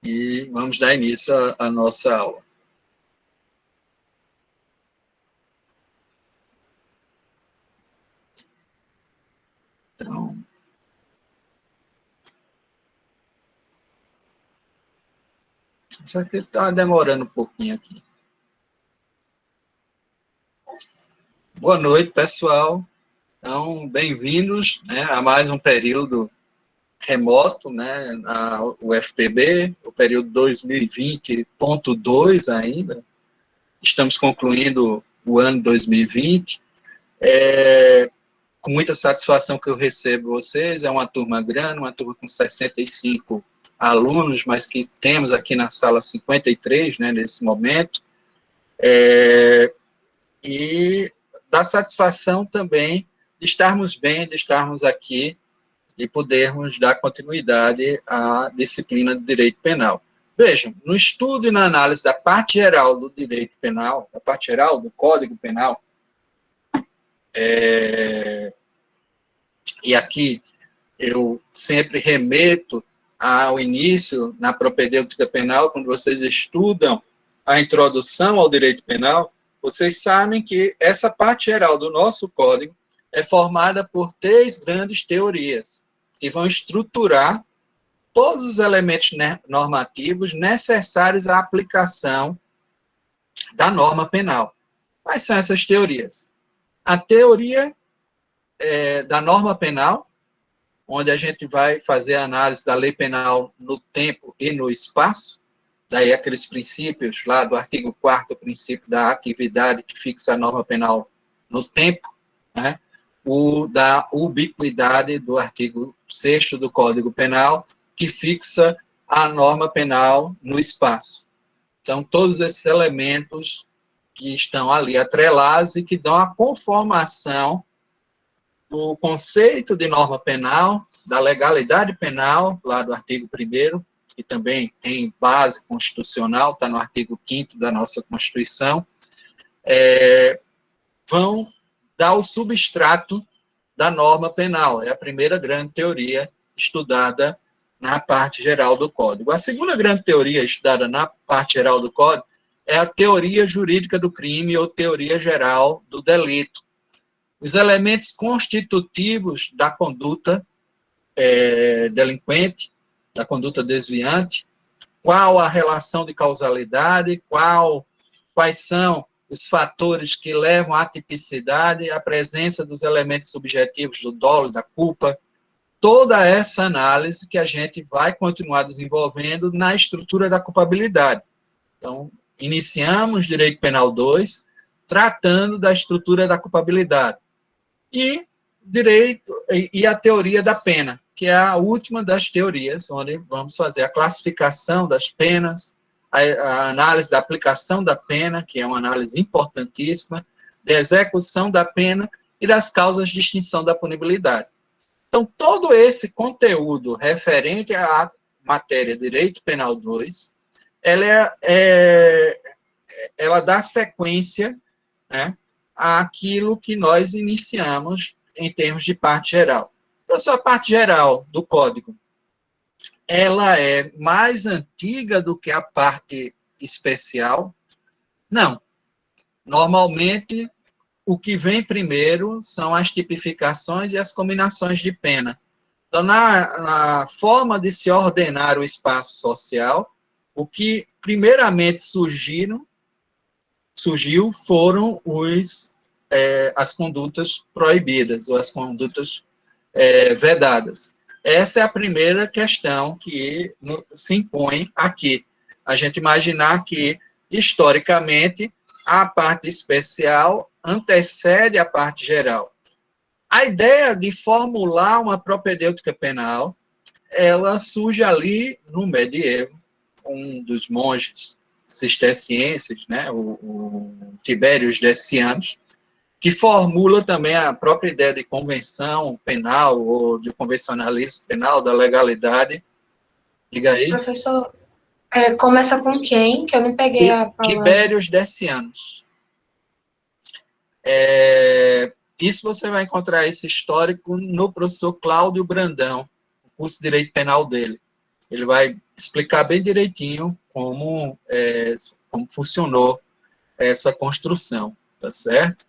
e vamos dar início à nossa aula. Então, só que está demorando um pouquinho aqui. Boa noite, pessoal. Então, bem-vindos, né, a mais um período remoto, né, na UFPB, o período 2020.2 ainda. Estamos concluindo o ano 2020. Com muita satisfação que eu recebo vocês, é uma turma grande, uma turma com 65 alunos, mas que temos aqui na sala 53, né, nesse momento. E dá satisfação também de estarmos bem, de estarmos aqui e podermos dar continuidade à disciplina de direito penal. Vejam, no estudo e na análise da parte geral do direito penal, da parte geral do Código Penal, e aqui eu sempre remeto ao início, na propedêutica penal, quando vocês estudam a introdução ao direito penal, vocês sabem que essa parte geral do nosso código é formada por 3 grandes teorias, que vão estruturar todos os elementos normativos necessários à aplicação da norma penal. Quais são essas teorias? A teoria da norma penal, onde a gente vai fazer a análise da lei penal no tempo e no espaço, daí aqueles princípios lá do artigo 4º, princípio da atividade que fixa a norma penal no tempo, né? O da ubiquidade do artigo 6º do Código Penal, que fixa a norma penal no espaço. Então, todos esses elementos que estão ali atrelados e que dão a conformação do conceito de norma penal, da legalidade penal, lá do artigo 1º, que também tem base constitucional, está no artigo 5º da nossa Constituição, vão dar o substrato da norma penal. É a primeira grande teoria estudada na parte geral do Código. A segunda grande teoria estudada na parte geral do Código é a teoria jurídica do crime ou teoria geral do delito. Os elementos constitutivos da conduta delinquente, da conduta desviante, qual a relação de causalidade, quais são os fatores que levam à tipicidade, a presença dos elementos subjetivos do dolo, da culpa, toda essa análise que a gente vai continuar desenvolvendo na estrutura da culpabilidade. Então, iniciamos Direito Penal 2, tratando da estrutura da culpabilidade. E a teoria da pena, que é a última das teorias, onde vamos fazer a classificação das penas, a análise da aplicação da pena, que é uma análise importantíssima, da execução da pena e das causas de extinção da punibilidade. Então, todo esse conteúdo referente à matéria Direito Penal 2, ela dá sequência, né, àquilo que nós iniciamos em termos de parte geral. Então, essa parte geral do Código, ela é mais antiga do que a parte especial? Não. Normalmente, o que vem primeiro são as tipificações e as combinações de pena. Então, na forma de se ordenar o espaço social, o que primeiramente surgiu foram as condutas proibidas, ou as condutas vedadas. Essa é a primeira questão que se impõe aqui. A gente imaginar que, historicamente, a parte especial antecede a parte geral. A ideia de formular uma propedêutica penal, ela surge ali no medievo, um dos monges cistercienses, né, o Tibérios Decianus, que formula também a própria ideia de convenção penal, ou de convencionalismo penal, da legalidade. Diga aí. Professor, começa com quem? Que eu não peguei a palavra. Tibérios Decianus. Isso você vai encontrar esse histórico no professor Cláudio Brandão, o curso de Direito Penal dele. ele vai explicar bem direitinho como funcionou essa construção, tá certo?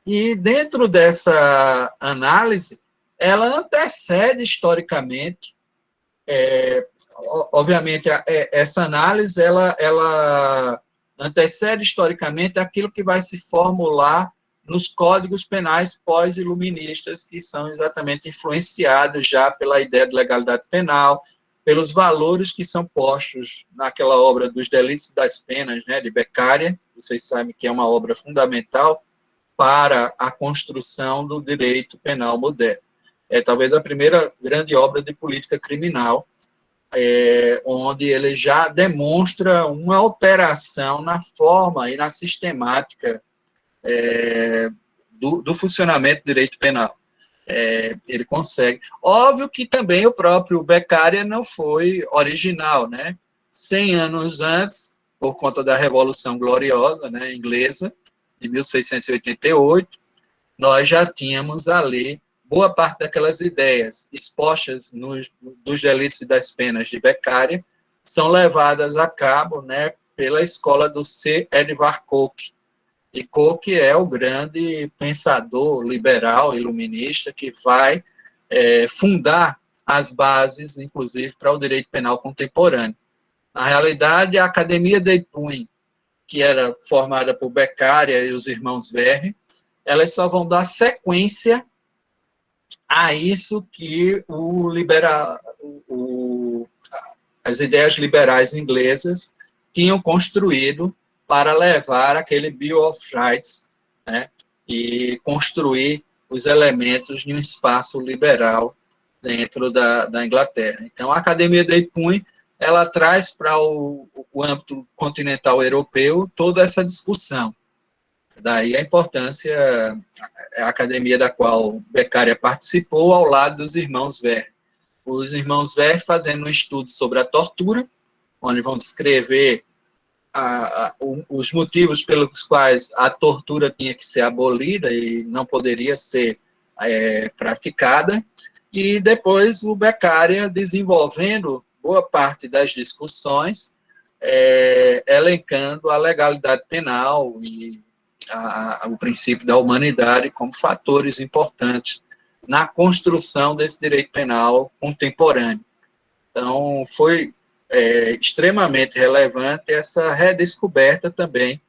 E dentro dessa análise, ela antecede historicamente, obviamente, essa análise, ela antecede historicamente aquilo que vai se formular nos códigos penais pós-iluministas, que são exatamente influenciados já pela ideia de legalidade penal, pelos valores que são postos naquela obra dos delitos e das penas, né, de Beccaria. Vocês sabem que é uma obra fundamental para a construção do direito penal moderno. É talvez a primeira grande obra de política criminal, onde ele já demonstra uma alteração na forma e na sistemática do funcionamento do direito penal. Ele consegue. Óbvio que também o próprio Beccaria não foi original, né? 100 anos antes, por conta da Revolução Gloriosa, né, inglesa, de 1688, nós já tínhamos ali boa parte daquelas ideias expostas dos delitos e das penas de Beccaria são levadas a cabo, né, pela escola do C. Edvard Coke. E Coke é o grande pensador liberal, iluminista, que vai fundar as bases, inclusive, para o direito penal contemporâneo. Na realidade, a Academia de Epuin, que era formada por Beccaria e os irmãos Verre, elas só vão dar sequência a isso que as ideias liberais inglesas tinham construído para levar aquele Bill of Rights, né, e construir os elementos de um espaço liberal dentro da Inglaterra. Então, a Academia de Epuin, ela traz para o âmbito continental europeu toda essa discussão. Daí a importância, a academia da qual Beccaria participou, ao lado dos irmãos Verre. Os irmãos Verre fazendo um estudo sobre a tortura, onde vão descrever os motivos pelos quais a tortura tinha que ser abolida e não poderia ser praticada, e depois o Beccaria desenvolvendo boa parte das discussões, elencando a legalidade penal e o princípio da humanidade como fatores importantes na construção desse direito penal contemporâneo. Então, foi extremamente relevante essa redescoberta também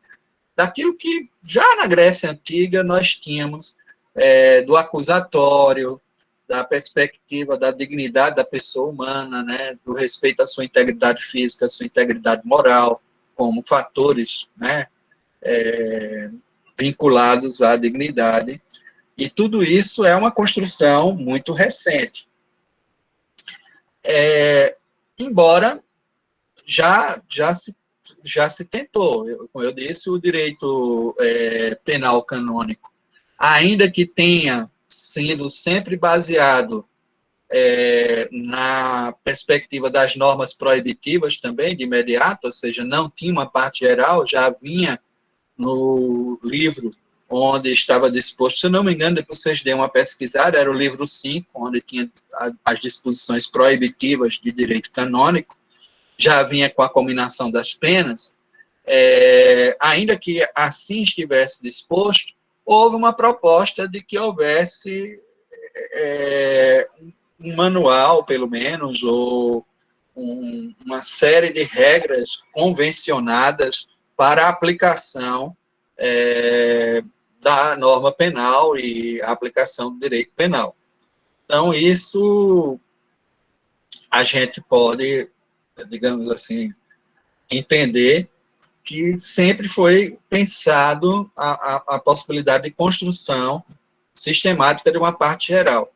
daquilo que já na Grécia Antiga nós tínhamos do acusatório, da perspectiva da dignidade da pessoa humana, né, do respeito à sua integridade física, à sua integridade moral, como fatores, né, vinculados à dignidade. E tudo isso é uma construção muito recente. Embora já se tentou, como eu disse, o direito penal canônico, ainda que tenha sido sempre baseado na perspectiva das normas proibitivas também, de imediato, ou seja, não tinha uma parte geral, já vinha no livro onde estava disposto, se não me engano, depois vocês deem uma pesquisada, era o livro 5, onde tinha as disposições proibitivas de direito canônico, já vinha com a combinação das penas, ainda que assim estivesse disposto, houve uma proposta de que houvesse um manual, pelo menos, ou uma série de regras convencionadas para a aplicação da norma penal e a aplicação do direito penal. Então, isso a gente pode, digamos assim, entender que sempre foi pensado a possibilidade de construção sistemática de uma parte geral.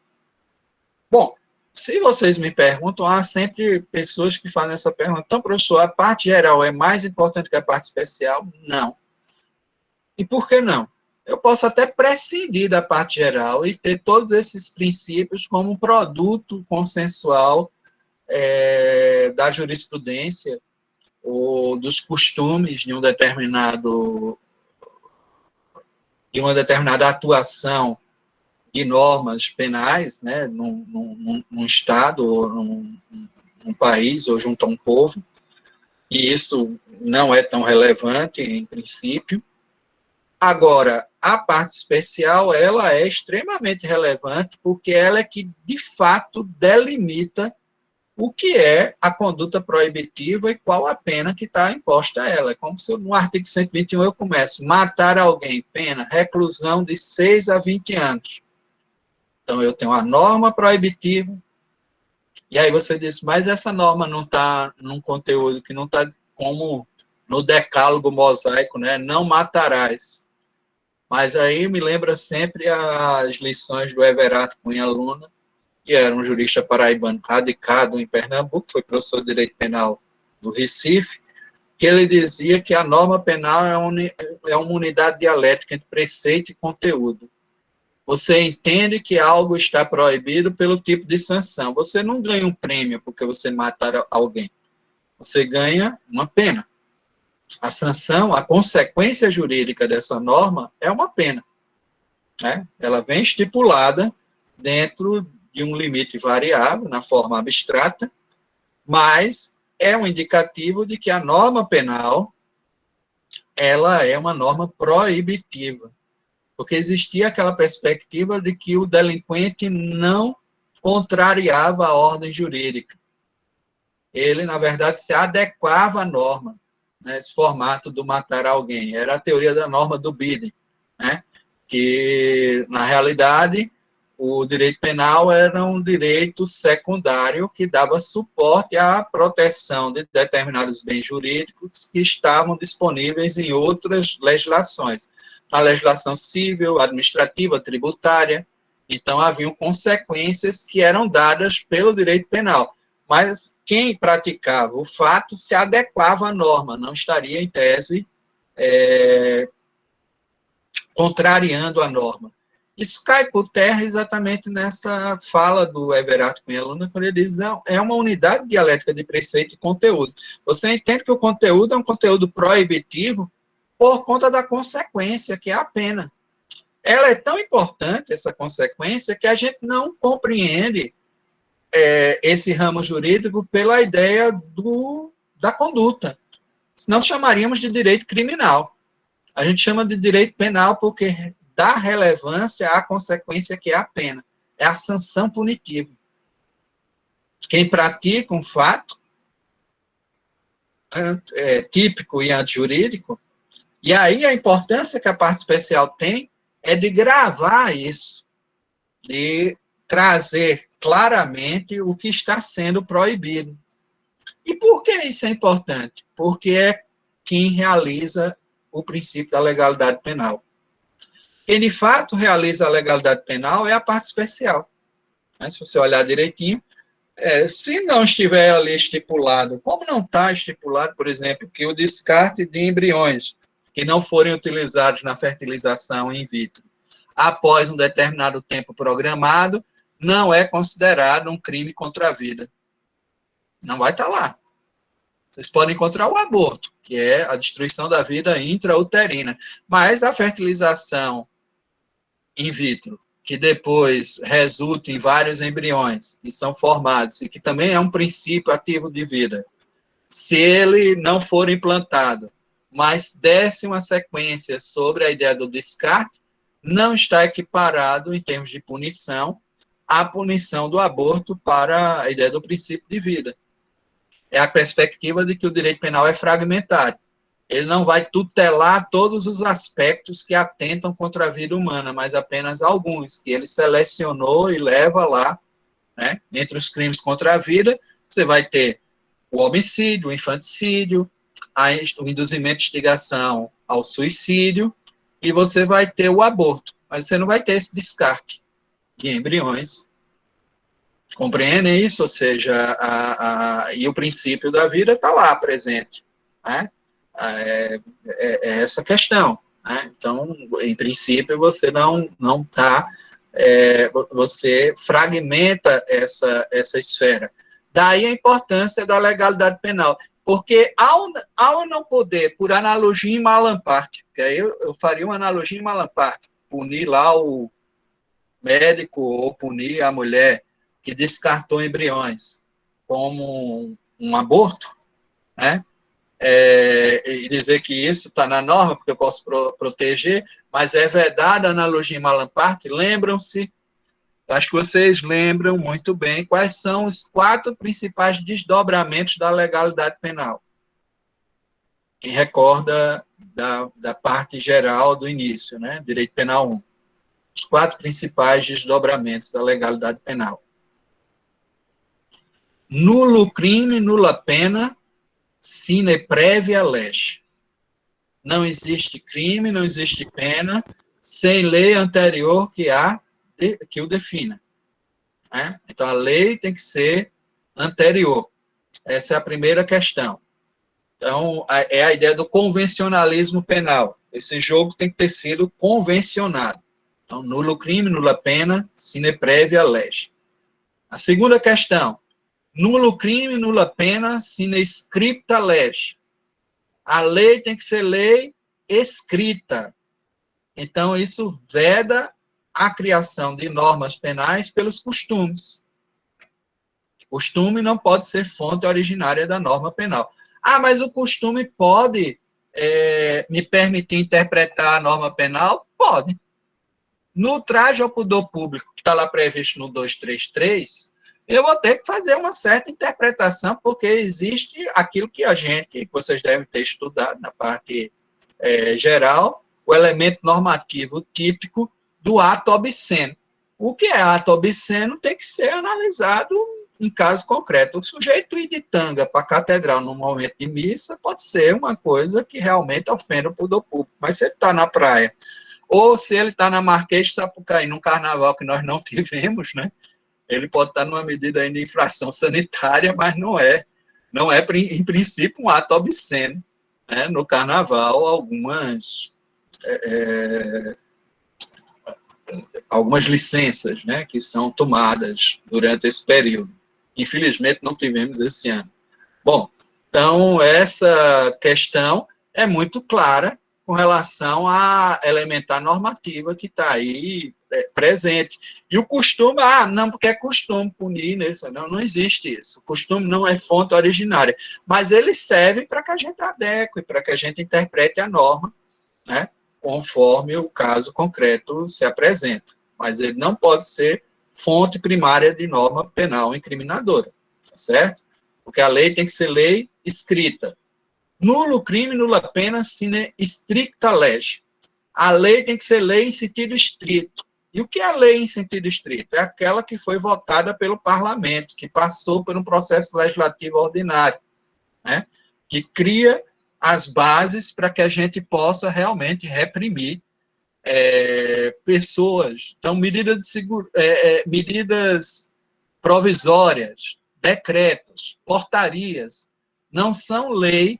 Bom, se vocês me perguntam, há sempre pessoas que fazem essa pergunta. Então, professor, a parte geral é mais importante que a parte especial? Não. E por que não? Eu posso até prescindir da parte geral e ter todos esses princípios como um produto consensual da jurisprudência ou dos costumes de uma determinada atuação de normas penais, né, num estado, ou num país, ou junto a um povo, e isso não é tão relevante, em princípio. Agora, a parte especial, ela é extremamente relevante, porque ela é que, de fato, delimita o que é a conduta proibitiva e qual a pena que está imposta a ela. É como se no artigo 121 eu começo, matar alguém, pena, reclusão de 6 a 20 anos. Então, eu tenho a norma proibitiva, e aí você diz, mas essa norma não está num conteúdo que não está como no decálogo mosaico, né? Não matarás. Mas aí me lembra sempre as lições do Everato Cunha Luna, que era um jurista paraibano radicado em Pernambuco, foi professor de Direito Penal do Recife, que ele dizia que a norma penal é uma unidade dialética entre preceito e conteúdo. Você entende que algo está proibido pelo tipo de sanção. Você não ganha um prêmio porque você matar alguém. Você ganha uma pena. A sanção, a consequência jurídica dessa norma é uma pena, né? Ela vem estipulada dentro de um limite variável, na forma abstrata, mas é um indicativo de que a norma penal ela é uma norma proibitiva, porque existia aquela perspectiva de que o delinquente não contrariava a ordem jurídica. Ele, na verdade, se adequava à norma, né, esse formato do matar alguém. Era a teoria da norma do Biden, né, que, na realidade, o direito penal era um direito secundário que dava suporte à proteção de determinados bens jurídicos que estavam disponíveis em outras legislações, na legislação civil, administrativa, tributária. Então, haviam consequências que eram dadas pelo direito penal. Mas quem praticava o fato se adequava à norma, não estaria, em tese, contrariando a norma. Isso cai por terra exatamente nessa fala do Everato Cunha Luna, quando ele diz, não, é uma unidade dialética de preceito e conteúdo. Você entende que o conteúdo é um conteúdo proibitivo por conta da consequência, que é a pena. Ela é tão importante, essa consequência, que a gente não compreende esse ramo jurídico pela ideia da conduta. Senão chamaríamos de direito criminal. A gente chama de direito penal porque dá relevância à consequência que é a pena. É a sanção punitiva. Quem pratica um fato típico e antijurídico, e aí a importância que a parte especial tem é de gravar isso, de trazer claramente o que está sendo proibido. E por que isso é importante? Porque é quem realiza o princípio da legalidade penal. Quem, de fato, realiza a legalidade penal é a parte especial. Se você olhar direitinho, se não estiver ali estipulado, como não está estipulado, por exemplo, que o descarte de embriões que não forem utilizados na fertilização in vitro após um determinado tempo programado, não é considerado um crime contra a vida. Não vai estar lá. Vocês podem encontrar o aborto, que é a destruição da vida intrauterina. Mas a fertilização in vitro, que depois resulta em vários embriões que são formados, e que também é um princípio ativo de vida, se ele não for implantado, mas desse uma sequência sobre a ideia do descarte, não está equiparado, em termos de punição, à punição do aborto para a ideia do princípio de vida. É a perspectiva de que o direito penal é fragmentário. Ele não vai tutelar todos os aspectos que atentam contra a vida humana, mas apenas alguns, que ele selecionou e leva lá, né? Entre os crimes contra a vida, você vai ter o homicídio, o infanticídio, o induzimento de instigação ao suicídio, e você vai ter o aborto, mas você não vai ter esse descarte de embriões. Compreendem isso? Ou seja, e o princípio da vida está lá presente, né? É essa questão, né? Então, em princípio, você não está, você fragmenta essa esfera. Daí a importância da legalidade penal, porque ao não poder, por analogia em Malamparte, que aí eu faria uma analogia em Malamparte, punir lá médico ou punir a mulher que descartou embriões como um aborto, né? E dizer que isso está na norma, porque eu posso proteger, mas é vedada a analogia em Malamparte. Lembram-se, acho que vocês lembram muito bem, quais são os 4 principais desdobramentos da legalidade penal. Quem recorda da parte geral do início, né? Direito Penal 1. Os 4 principais desdobramentos da legalidade penal. Nulo crime, nula pena, sine previa lege. Não existe crime, não existe pena, sem lei anterior que o defina. Né? Então, a lei tem que ser anterior. Essa é a primeira questão. Então, é a ideia do convencionalismo penal. Esse jogo tem que ter sido convencionado. Então, nulo crime, nula pena, sine previa lege. A segunda questão, nulo crime, nula pena, sine scripta lege. A lei tem que ser lei escrita. Então, isso veda a criação de normas penais pelos costumes. Costume não pode ser fonte originária da norma penal. Ah, mas o costume pode me permitir interpretar a norma penal? Pode. No traje ao pudor público, que está lá previsto no 233, eu vou ter que fazer uma certa interpretação, porque existe aquilo que vocês devem ter estudado na parte geral, o elemento normativo típico do ato obsceno. O que é ato obsceno tem que ser analisado em caso concreto. O sujeito ir de tanga para a catedral no momento de missa pode ser uma coisa que realmente ofende o pudor público, mas se ele está na praia, ou se ele está na Marquês de Sapucaí, num carnaval que nós não tivemos, né? Ele pode estar numa medida de infração sanitária, mas não é, em princípio, um ato obsceno. Né? No carnaval, algumas licenças, né, que são tomadas durante esse período. Infelizmente, não tivemos esse ano. Bom, então, essa questão é muito clara com relação à elementar normativa que está aí presente. E o costume, não, porque é costume punir, né? Não existe isso. O costume não é fonte originária, mas ele serve para que a gente adeque, para que a gente interprete a norma, né, conforme o caso concreto se apresenta. Mas ele não pode ser fonte primária de norma penal incriminadora, tá certo? Porque a lei tem que ser lei escrita. Nulo crime, nula pena, sine stricta lege. A lei tem que ser lei em sentido estrito. E o que é lei em sentido estrito? É aquela que foi votada pelo parlamento, que passou por um processo legislativo ordinário, né? Que cria as bases para que a gente possa realmente reprimir pessoas. Então, medidas provisórias, decretos, portarias, não são lei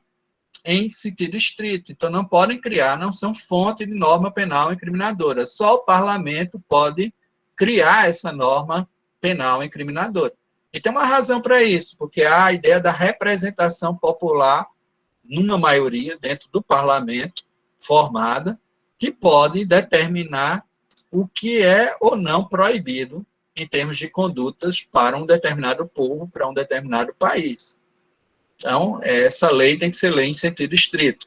em sentido estrito. Então, não podem criar, não são fonte de norma penal incriminadora. Só o parlamento pode criar essa norma penal incriminadora. E tem uma razão para isso, porque há a ideia da representação popular, numa maioria, dentro do parlamento, formada, que pode determinar o que é ou não proibido em termos de condutas para um determinado povo, para um determinado país. Então, essa lei tem que ser lei em sentido estrito.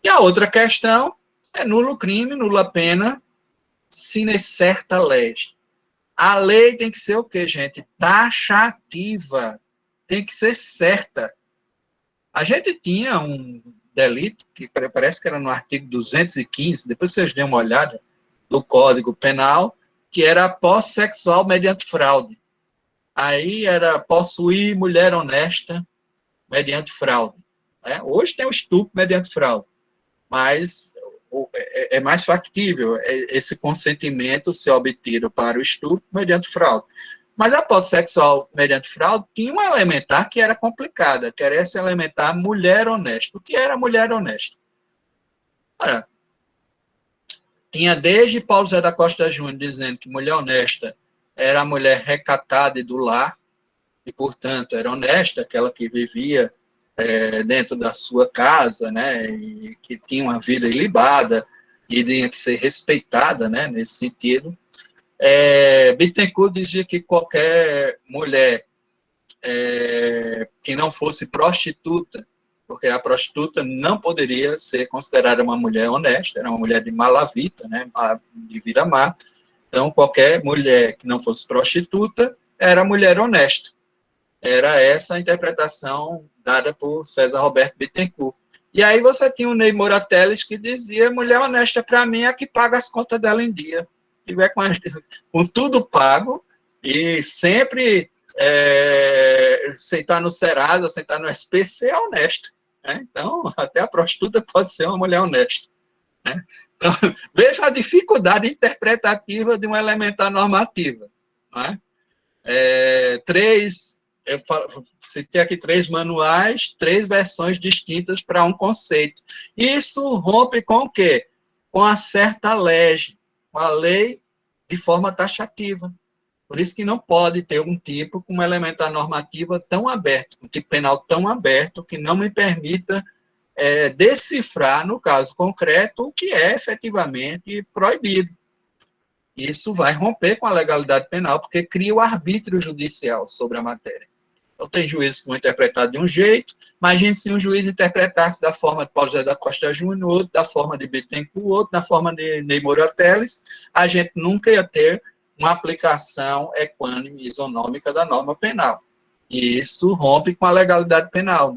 E a outra questão é nulo crime, nula pena, sine certa lege. A lei tem que ser o quê, gente? Taxativa. Tem que ser certa. A gente tinha um delito, que parece que era no artigo 215, depois vocês dêem uma olhada, do Código Penal, que era posse sexual mediante fraude. Aí era possuir mulher honesta mediante fraude. Né? Hoje tem o estupro mediante fraude, mas é mais factível esse consentimento ser obtido para o estupro mediante fraude. Mas a posse sexual mediante fraude tinha uma elementar que era complicada, que era essa elementar mulher honesta. O que era mulher honesta? Olha, tinha desde Paulo José da Costa Júnior dizendo que mulher honesta era a mulher recatada e do lar, e, portanto, era honesta, aquela que vivia dentro da sua casa, né, e que tinha uma vida ilibada e tinha que ser respeitada, né, nesse sentido. Bittencourt dizia que qualquer mulher que não fosse prostituta, porque a prostituta não poderia ser considerada uma mulher honesta, era uma mulher de malavita, né, de vida má. Então, qualquer mulher que não fosse prostituta era mulher honesta. Era essa a interpretação dada por César Roberto Bittencourt. E aí você tinha o Ney Moura Teles que dizia: mulher honesta para mim é a que paga as contas dela em dia. Tiver com tudo pago e sempre sentar no Serasa, sentar no SPC é honesto. Né? Então, até a prostituta pode ser uma mulher honesta. Né? Então, veja a dificuldade interpretativa de uma elementar normativa. Né? Eu citei aqui 3 manuais, 3 versões distintas para um conceito. Isso rompe com o quê? Com a certa lege, com a lei de forma taxativa. Por isso que não pode ter um tipo com uma elementar normativa tão aberto, um tipo penal tão aberto, que não me permita decifrar, no caso concreto, o que é efetivamente proibido. Isso vai romper com a legalidade penal, porque cria o arbítrio judicial sobre a matéria. Então, tem juízes que vão interpretar de um jeito. Imagine se um juiz interpretasse da forma de Paulo José da Costa Júnior, outro da forma de Bittencourt, outro da forma de Ney Moura Teles, a gente nunca ia ter uma aplicação equânime, isonômica da norma penal. E isso rompe com a legalidade penal.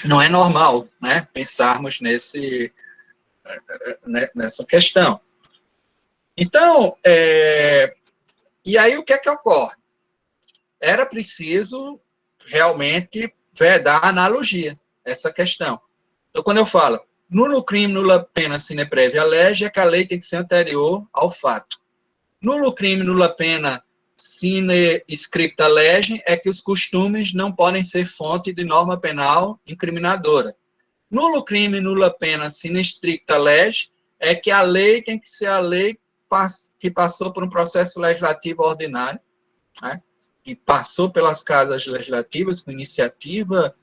Não é normal, né, pensarmos nessa questão. Então, e aí o que é que ocorre? Era preciso realmente vedar a analogia, essa questão. Então, quando eu falo, nulo crime, nula pena, sine previa lege, é que a lei tem que ser anterior ao fato. Nulo crime, nula pena, sine scripta lege, é que os costumes não podem ser fonte de norma penal incriminadora. Nulo crime, nula pena, sine stricta lege, é que a lei tem que ser a lei que passou por um processo legislativo ordinário, né, que passou pelas casas legislativas com iniciativa,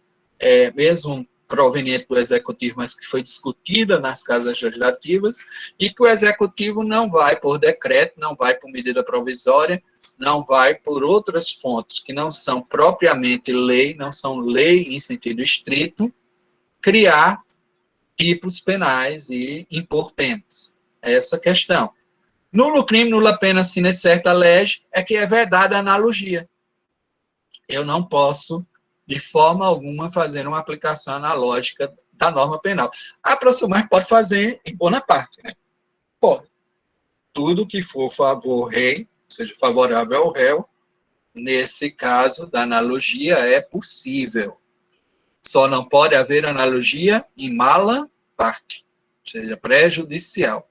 mesmo proveniente do Executivo, mas que foi discutida nas casas legislativas, e que o Executivo não vai por decreto, não vai por medida provisória, não vai por outras fontes que não são propriamente lei, não são lei em sentido estrito, criar tipos penais e impor penas. Essa questão. Nulo crime, nula pena, sine certa lege, é que é vedada a analogia. Eu não posso, de forma alguma, fazer uma aplicação analógica da norma penal. A professora pode fazer em Bonaparte, né? Pode. Tudo que for favor rei, seja favorável ao réu, nesse caso da analogia é possível. Só não pode haver analogia em mala parte, ou seja, prejudicial.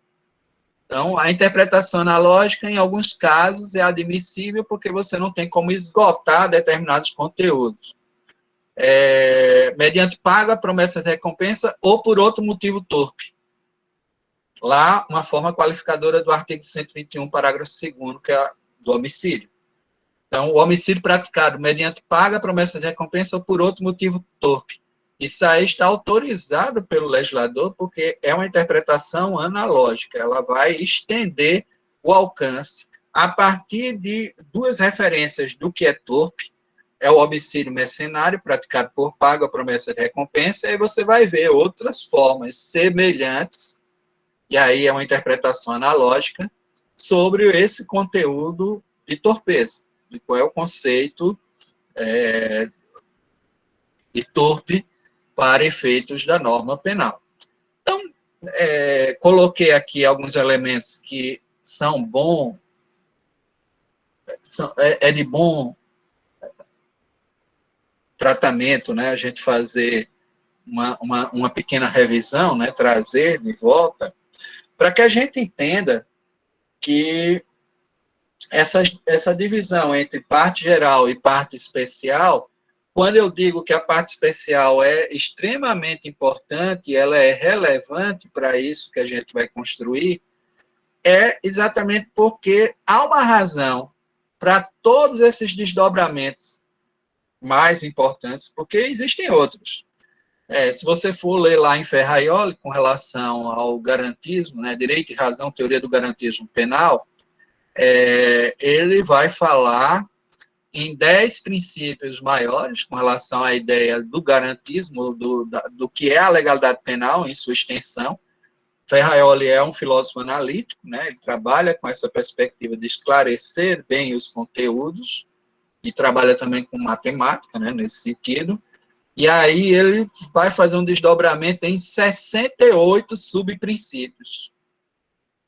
Então, a interpretação analógica, em alguns casos, é admissível porque você não tem como esgotar determinados conteúdos. Mediante paga, promessa de recompensa ou por outro motivo torpe. Lá, uma forma qualificadora do artigo 121, parágrafo 2º, que é do homicídio. Então, o homicídio praticado mediante paga, promessa de recompensa ou por outro motivo torpe. Isso aí está autorizado pelo legislador, porque é uma interpretação analógica, ela vai estender o alcance a partir de 2 referências do que é torpe, é o homicídio mercenário, praticado por paga, promessa de recompensa, e aí você vai ver outras formas semelhantes, e aí é uma interpretação analógica, sobre esse conteúdo de torpeza, de qual é o conceito de torpe, para efeitos da norma penal. Então, coloquei aqui alguns elementos que são bons, de bom tratamento, né, a gente fazer uma pequena revisão, né, trazer de volta, para que a gente entenda que essa divisão entre parte geral e parte especial, quando eu digo que a parte especial é extremamente importante, ela é relevante para isso que a gente vai construir, é exatamente porque há uma razão para todos esses desdobramentos mais importantes, porque existem outros. Se você for ler lá em Ferraioli, com relação ao garantismo, né, direito e razão, teoria do garantismo penal, ele vai falar em 10 princípios maiores com relação à ideia do garantismo, do que é a legalidade penal em sua extensão. Ferraioli é um filósofo analítico, né, ele trabalha com essa perspectiva de esclarecer bem os conteúdos e trabalha também com matemática, né, nesse sentido. E aí ele vai fazer um desdobramento em 68 subprincípios.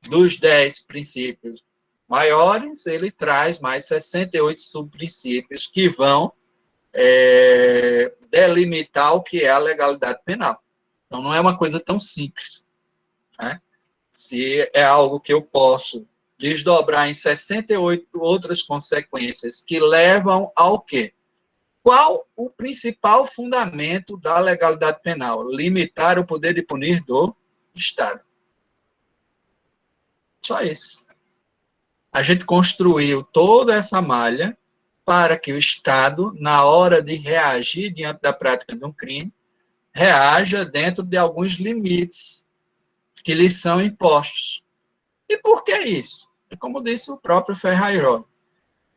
Dos 10 princípios maiores, ele traz mais 68 subprincípios que vão delimitar o que é a legalidade penal. Então, não é uma coisa tão simples. Né? Se é algo que eu posso desdobrar em 68 outras consequências que levam ao quê? Qual o principal fundamento da legalidade penal? Limitar o poder de punir do Estado. Só isso. A gente construiu toda essa malha para que o Estado, na hora de reagir diante da prática de um crime, reaja dentro de alguns limites que lhes são impostos. E por que isso? Como disse o próprio Ferraioli,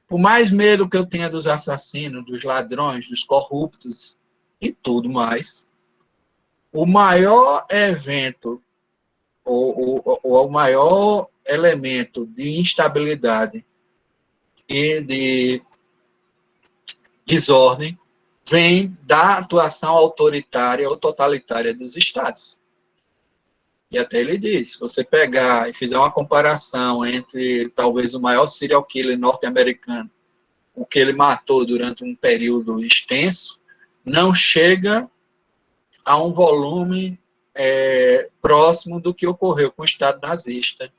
por mais medo que eu tenha dos assassinos, dos ladrões, dos corruptos e tudo mais, o maior evento, ou o maior elemento de instabilidade e de desordem vem da atuação autoritária ou totalitária dos Estados. E até ele diz, se você pegar e fizer uma comparação entre talvez o maior serial killer norte-americano, o que ele matou durante um período extenso, não chega a um volume próximo do que ocorreu com o Estado nazista,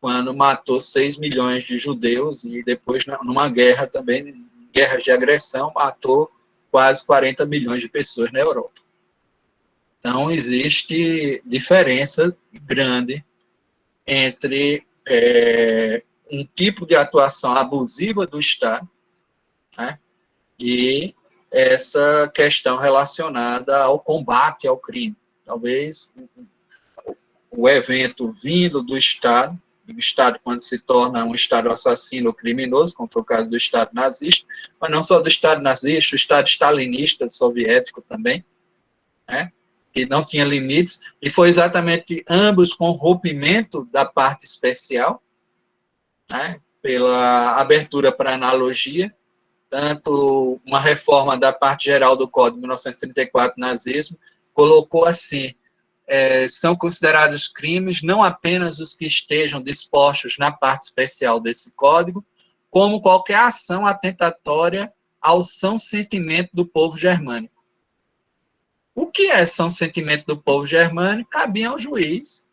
quando matou 6 milhões de judeus e depois, numa guerra também, guerras de agressão, matou quase 40 milhões de pessoas na Europa. Então, existe diferença grande entre um tipo de atuação abusiva do Estado, né, e essa questão relacionada ao combate ao crime. Talvez o evento vindo do Estado, o Estado quando se torna um Estado assassino ou criminoso, como foi o caso do Estado nazista, mas não só do Estado nazista, o Estado stalinista soviético também, né, que não tinha limites, e foi exatamente ambos com o rompimento da parte especial, né, pela abertura para analogia, tanto uma reforma da parte geral do Código de 1934, nazismo, colocou assim, são considerados crimes não apenas os que estejam dispostos na parte especial desse Código, como qualquer ação atentatória ao são sentimento do povo germânico. O que é são sentimento do povo germânico? Cabia ao juiz,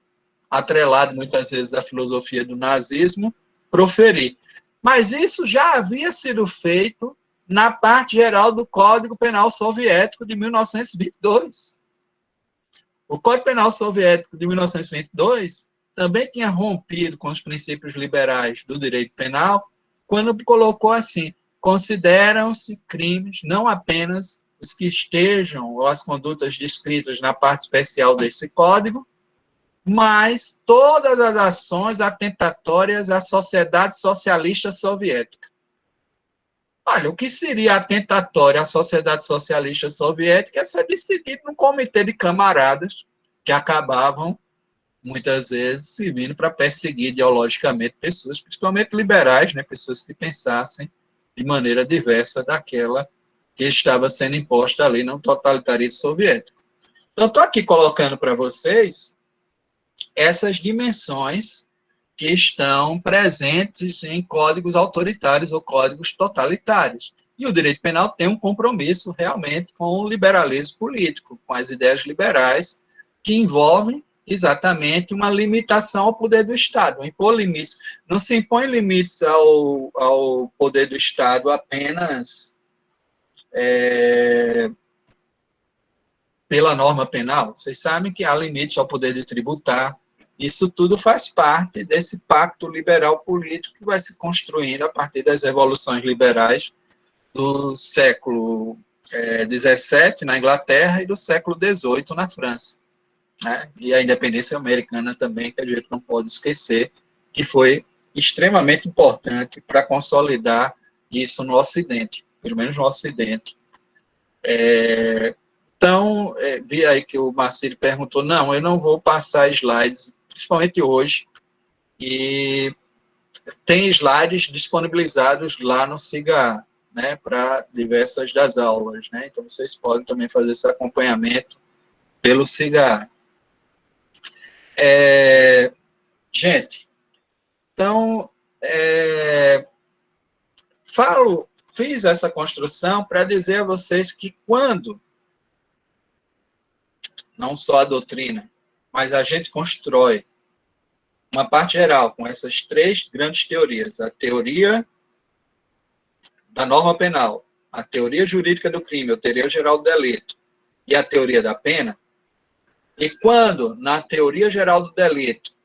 atrelado muitas vezes à filosofia do nazismo, proferir. Mas isso já havia sido feito na parte geral do Código Penal Soviético de 1922. O Código Penal Soviético de 1922 também tinha rompido com os princípios liberais do direito penal, quando colocou assim, consideram-se crimes não apenas os que estejam, ou as condutas descritas na parte especial desse código, mas todas as ações atentatórias à sociedade socialista soviética. Olha, o que seria atentatório à sociedade socialista soviética é ser decidido num comitê de camaradas que acabavam, muitas vezes, servindo para perseguir ideologicamente pessoas, principalmente liberais, né, pessoas que pensassem de maneira diversa daquela que estava sendo imposta ali no totalitarismo soviético. Então, estou aqui colocando para vocês essas dimensões que estão presentes em códigos autoritários ou códigos totalitários. E o direito penal tem um compromisso realmente com o liberalismo político, com as ideias liberais, que envolvem exatamente uma limitação ao poder do Estado, impor limites. Não se impõe limites ao poder do Estado apenas pela norma penal. Vocês sabem que há limites ao poder de tributar. Isso tudo faz parte desse pacto liberal político que vai se construindo a partir das revoluções liberais do século XVII na Inglaterra e do século XVIII na França, né? E a independência americana também, que a gente não pode esquecer, que foi extremamente importante para consolidar isso no Ocidente, pelo menos no Ocidente. Então, vi aí que o Marcelo perguntou, não, eu não vou passar slides, principalmente hoje, e tem slides disponibilizados lá no SIGA, né, para diversas das aulas, né? Então, vocês podem também fazer esse acompanhamento pelo SIGA. Gente, então, fiz essa construção para dizer a vocês que quando, não só a doutrina, mas a gente constrói uma parte geral com essas três grandes teorias, a teoria da norma penal, a teoria jurídica do crime, a teoria geral do delito e a teoria da pena, e quando, na teoria geral do delito,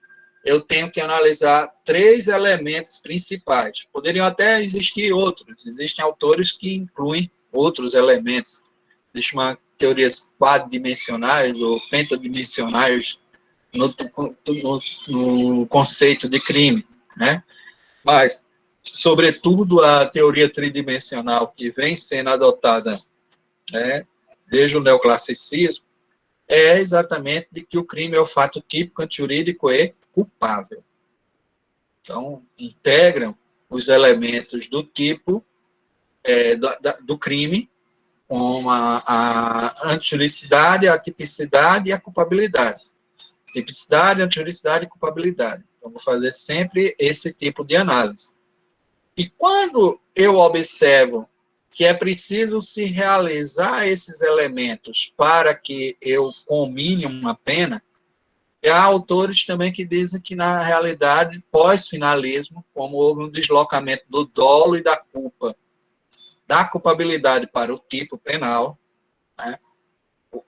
eu tenho que analisar três elementos principais. Poderiam até existir outros, existem autores que incluem outros elementos. Existe uma teorias quadridimensionais ou pentadimensionais no conceito de crime, né? Mas, sobretudo, a teoria tridimensional que vem sendo adotada, né, desde o neoclassicismo, é exatamente de que o crime é o fato típico, antijurídico e culpável. Então, integram os elementos do tipo do crime, como a antijuridicidade, a tipicidade e a culpabilidade. Tipicidade, antijuridicidade e culpabilidade. Então, vou fazer sempre esse tipo de análise. E quando eu observo que é preciso se realizar esses elementos para que eu comine uma pena, há autores também que dizem que, na realidade, pós-finalismo, como houve um deslocamento do dolo e da culpa, da culpabilidade para o tipo penal, né,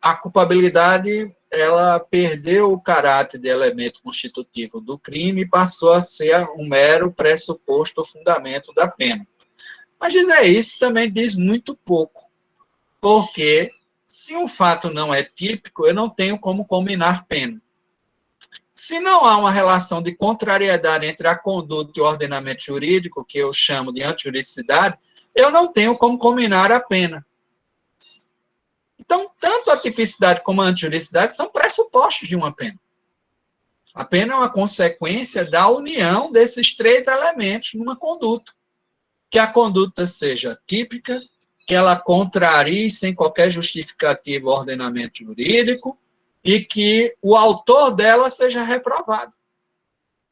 a culpabilidade ela perdeu o caráter de elemento constitutivo do crime e passou a ser um mero pressuposto ou fundamento da pena. Mas dizer isso também diz muito pouco, porque se um fato não é típico, eu não tenho como combinar pena. Se não há uma relação de contrariedade entre a conduta e o ordenamento jurídico, que eu chamo de antijuridicidade, eu não tenho como combinar a pena. Então, tanto a tipicidade como a antijuridicidade são pressupostos de uma pena. A pena é uma consequência da união desses três elementos numa conduta. Que a conduta seja típica, que ela contrarie sem qualquer justificativa o ordenamento jurídico e que o autor dela seja reprovado,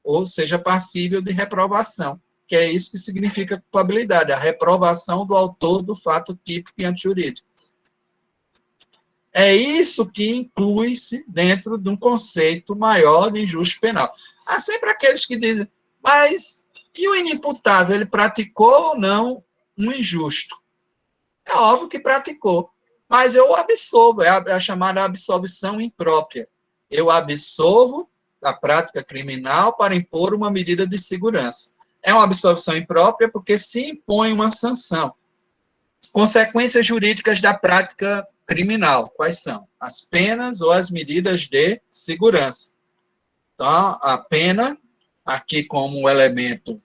ou seja passível de reprovação, que é isso que significa culpabilidade, a reprovação do autor do fato típico e antijurídico. É isso que inclui-se dentro de um conceito maior de injusto penal. Há sempre aqueles que dizem, mas e o inimputável, ele praticou ou não um injusto? É óbvio que praticou, mas eu absolvo, é a chamada absolvição imprópria. Eu absolvo a prática criminal para impor uma medida de segurança. É uma absolvição imprópria porque se impõe uma sanção. As consequências jurídicas da prática criminal, quais são? As penas ou as medidas de segurança. Então, a pena, aqui como um elemento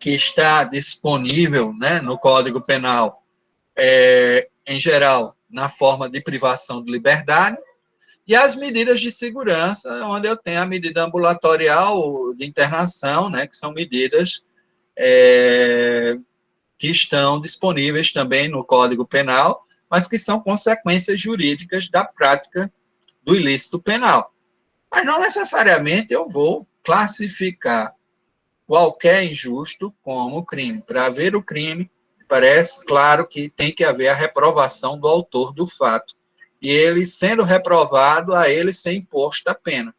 que está disponível, né, no Código Penal, em geral, na forma de privação de liberdade, e as medidas de segurança, onde eu tenho a medida ambulatorial de internação, né, que são medidas que estão disponíveis também no Código Penal, mas que são consequências jurídicas da prática do ilícito penal. Mas não necessariamente eu vou classificar qualquer injusto como crime. Para haver o crime, parece claro que tem que haver a reprovação do autor do fato. E ele, sendo reprovado, a ele ser imposta a pena.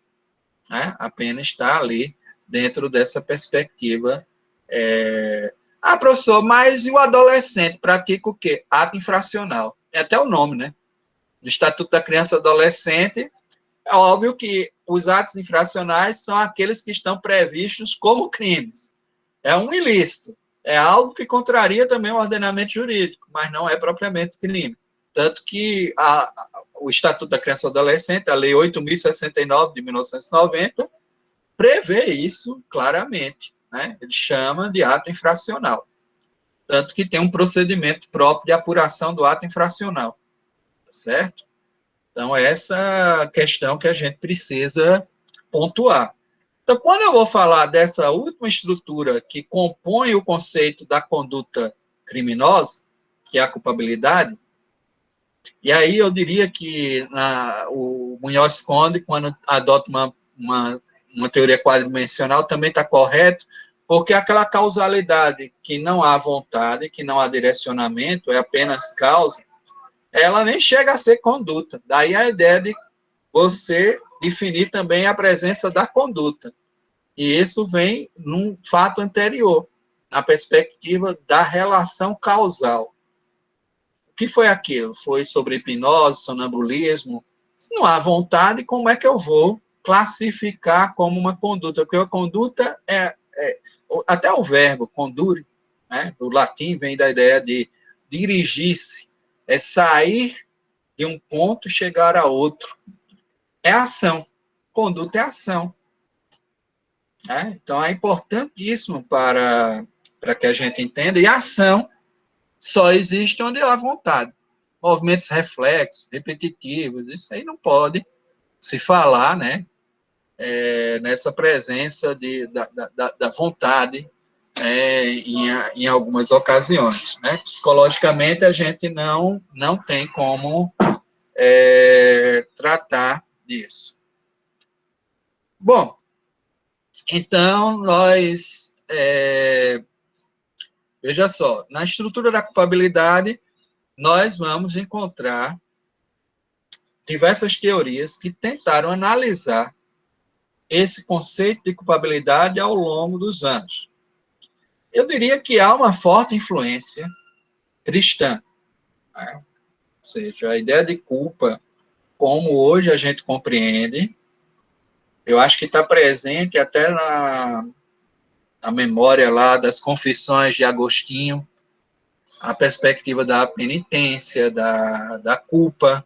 Né? A pena está ali, dentro dessa perspectiva. Professor, mas e o adolescente pratica o quê? Ato infracional. É até o nome, né? No Estatuto da Criança e Adolescente, é óbvio que os atos infracionais são aqueles que estão previstos como crimes. É um ilícito. é algo que contraria também o ordenamento jurídico, mas não é propriamente crime. Tanto que o Estatuto da Criança e do Adolescente, a Lei 8.069, de 1990, prevê isso claramente, né? Ele chama de ato infracional. Tanto que tem um procedimento próprio de apuração do ato infracional, certo? Então, essa questão que a gente precisa pontuar. Então, quando eu vou falar dessa última estrutura que compõe o conceito da conduta criminosa, que é a culpabilidade, e aí eu diria que o Munhoz Conde, quando adota uma teoria quadridimensional, também está correto, porque aquela causalidade que não há vontade, que não há direcionamento, é apenas causa, ela nem chega a ser conduta. Daí a ideia de você definir também a presença da conduta. E isso vem num fato anterior, na perspectiva da relação causal. O que foi aquilo? Foi sobre hipnose, sonambulismo? Se não há vontade, como é que eu vou classificar como uma conduta? Porque a conduta até o verbo condure, né, do latim, vem da ideia de dirigir-se, é sair de um ponto e chegar a outro. É ação. Conduta é ação. Né? Então, é importantíssimo para que a gente entenda. E a ação só existe onde há vontade. Movimentos reflexos, repetitivos, isso aí não pode se falar, né? Nessa presença da vontade em algumas ocasiões. Né? Psicologicamente, a gente não tem como tratar disso. Bom, então, veja só, na estrutura da culpabilidade, nós vamos encontrar diversas teorias que tentaram analisar esse conceito de culpabilidade ao longo dos anos. Eu diria que há uma forte influência cristã, né? Ou seja, a ideia de culpa, como hoje a gente compreende, eu acho que está presente até na memória lá das confissões de Agostinho, a perspectiva da penitência, da culpa,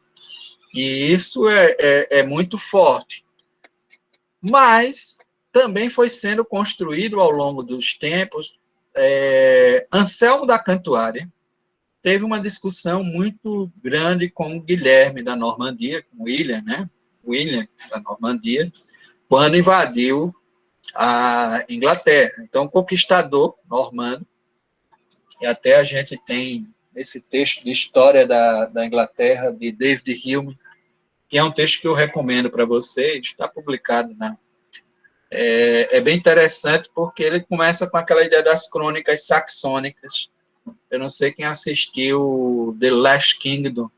e isso é muito forte. Mas também foi sendo construído ao longo dos tempos. Anselmo da Cantuária teve uma discussão muito grande com Guilherme da Normandia, com William, né? William da Normandia, quando invadiu a Inglaterra. Então, o conquistador normando, e até a gente tem esse texto de história da Inglaterra, de David Hume, que é um texto que eu recomendo para vocês, está publicado é bem interessante, porque ele começa com aquela ideia das crônicas saxônicas. Eu não sei quem assistiu The Last Kingdom,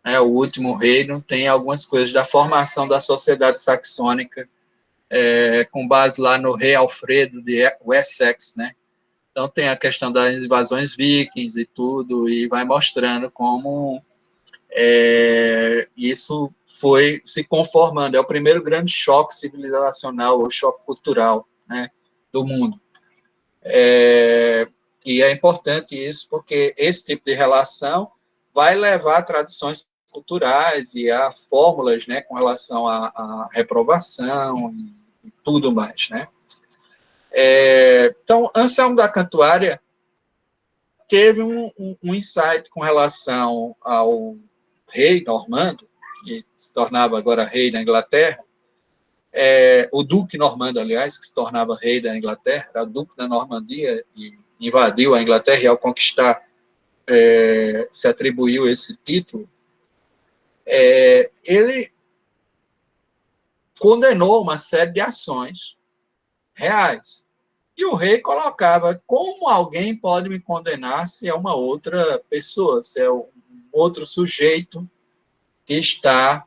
né, O Último Reino, tem algumas coisas da formação da sociedade saxônica, com base lá no rei Alfredo de Wessex, né? Então tem a questão das invasões vikings e tudo, e vai mostrando como isso foi se conformando. É o primeiro grande choque civilizacional, ou choque cultural, né, do mundo. E é importante isso, porque esse tipo de relação vai levar a tradições culturais e a fórmulas, né, com relação à reprovação e tudo mais, né. Então, Anselmo da Cantuária teve um insight com relação ao rei normando, que se tornava agora rei da Inglaterra, o duque normando, aliás, que se tornava rei da Inglaterra, era o duque da Normandia, e invadiu a Inglaterra, e ao conquistar se atribuiu esse título, ele condenou uma série de ações reais. E o rei colocava: como alguém pode me condenar se é uma outra pessoa, se é um outro sujeito que está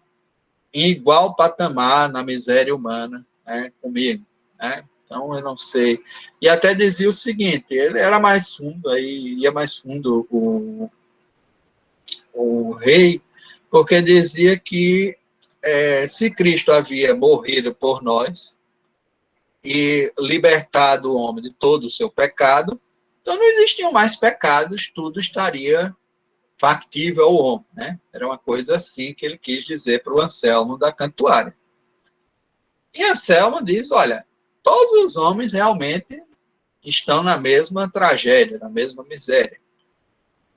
em igual patamar na miséria humana, né, comigo, né? Então, eu não sei. E até dizia o seguinte: ele era mais fundo, aí ia mais fundo o rei, porque dizia que se Cristo havia morrido por nós e libertado o homem de todo o seu pecado, Então, não existiam mais pecados, tudo estaria factível ao homem, né? Era uma coisa assim que ele quis dizer para o Anselmo da Cantuária. E Anselmo diz, olha, todos os homens realmente estão na mesma tragédia, na mesma miséria.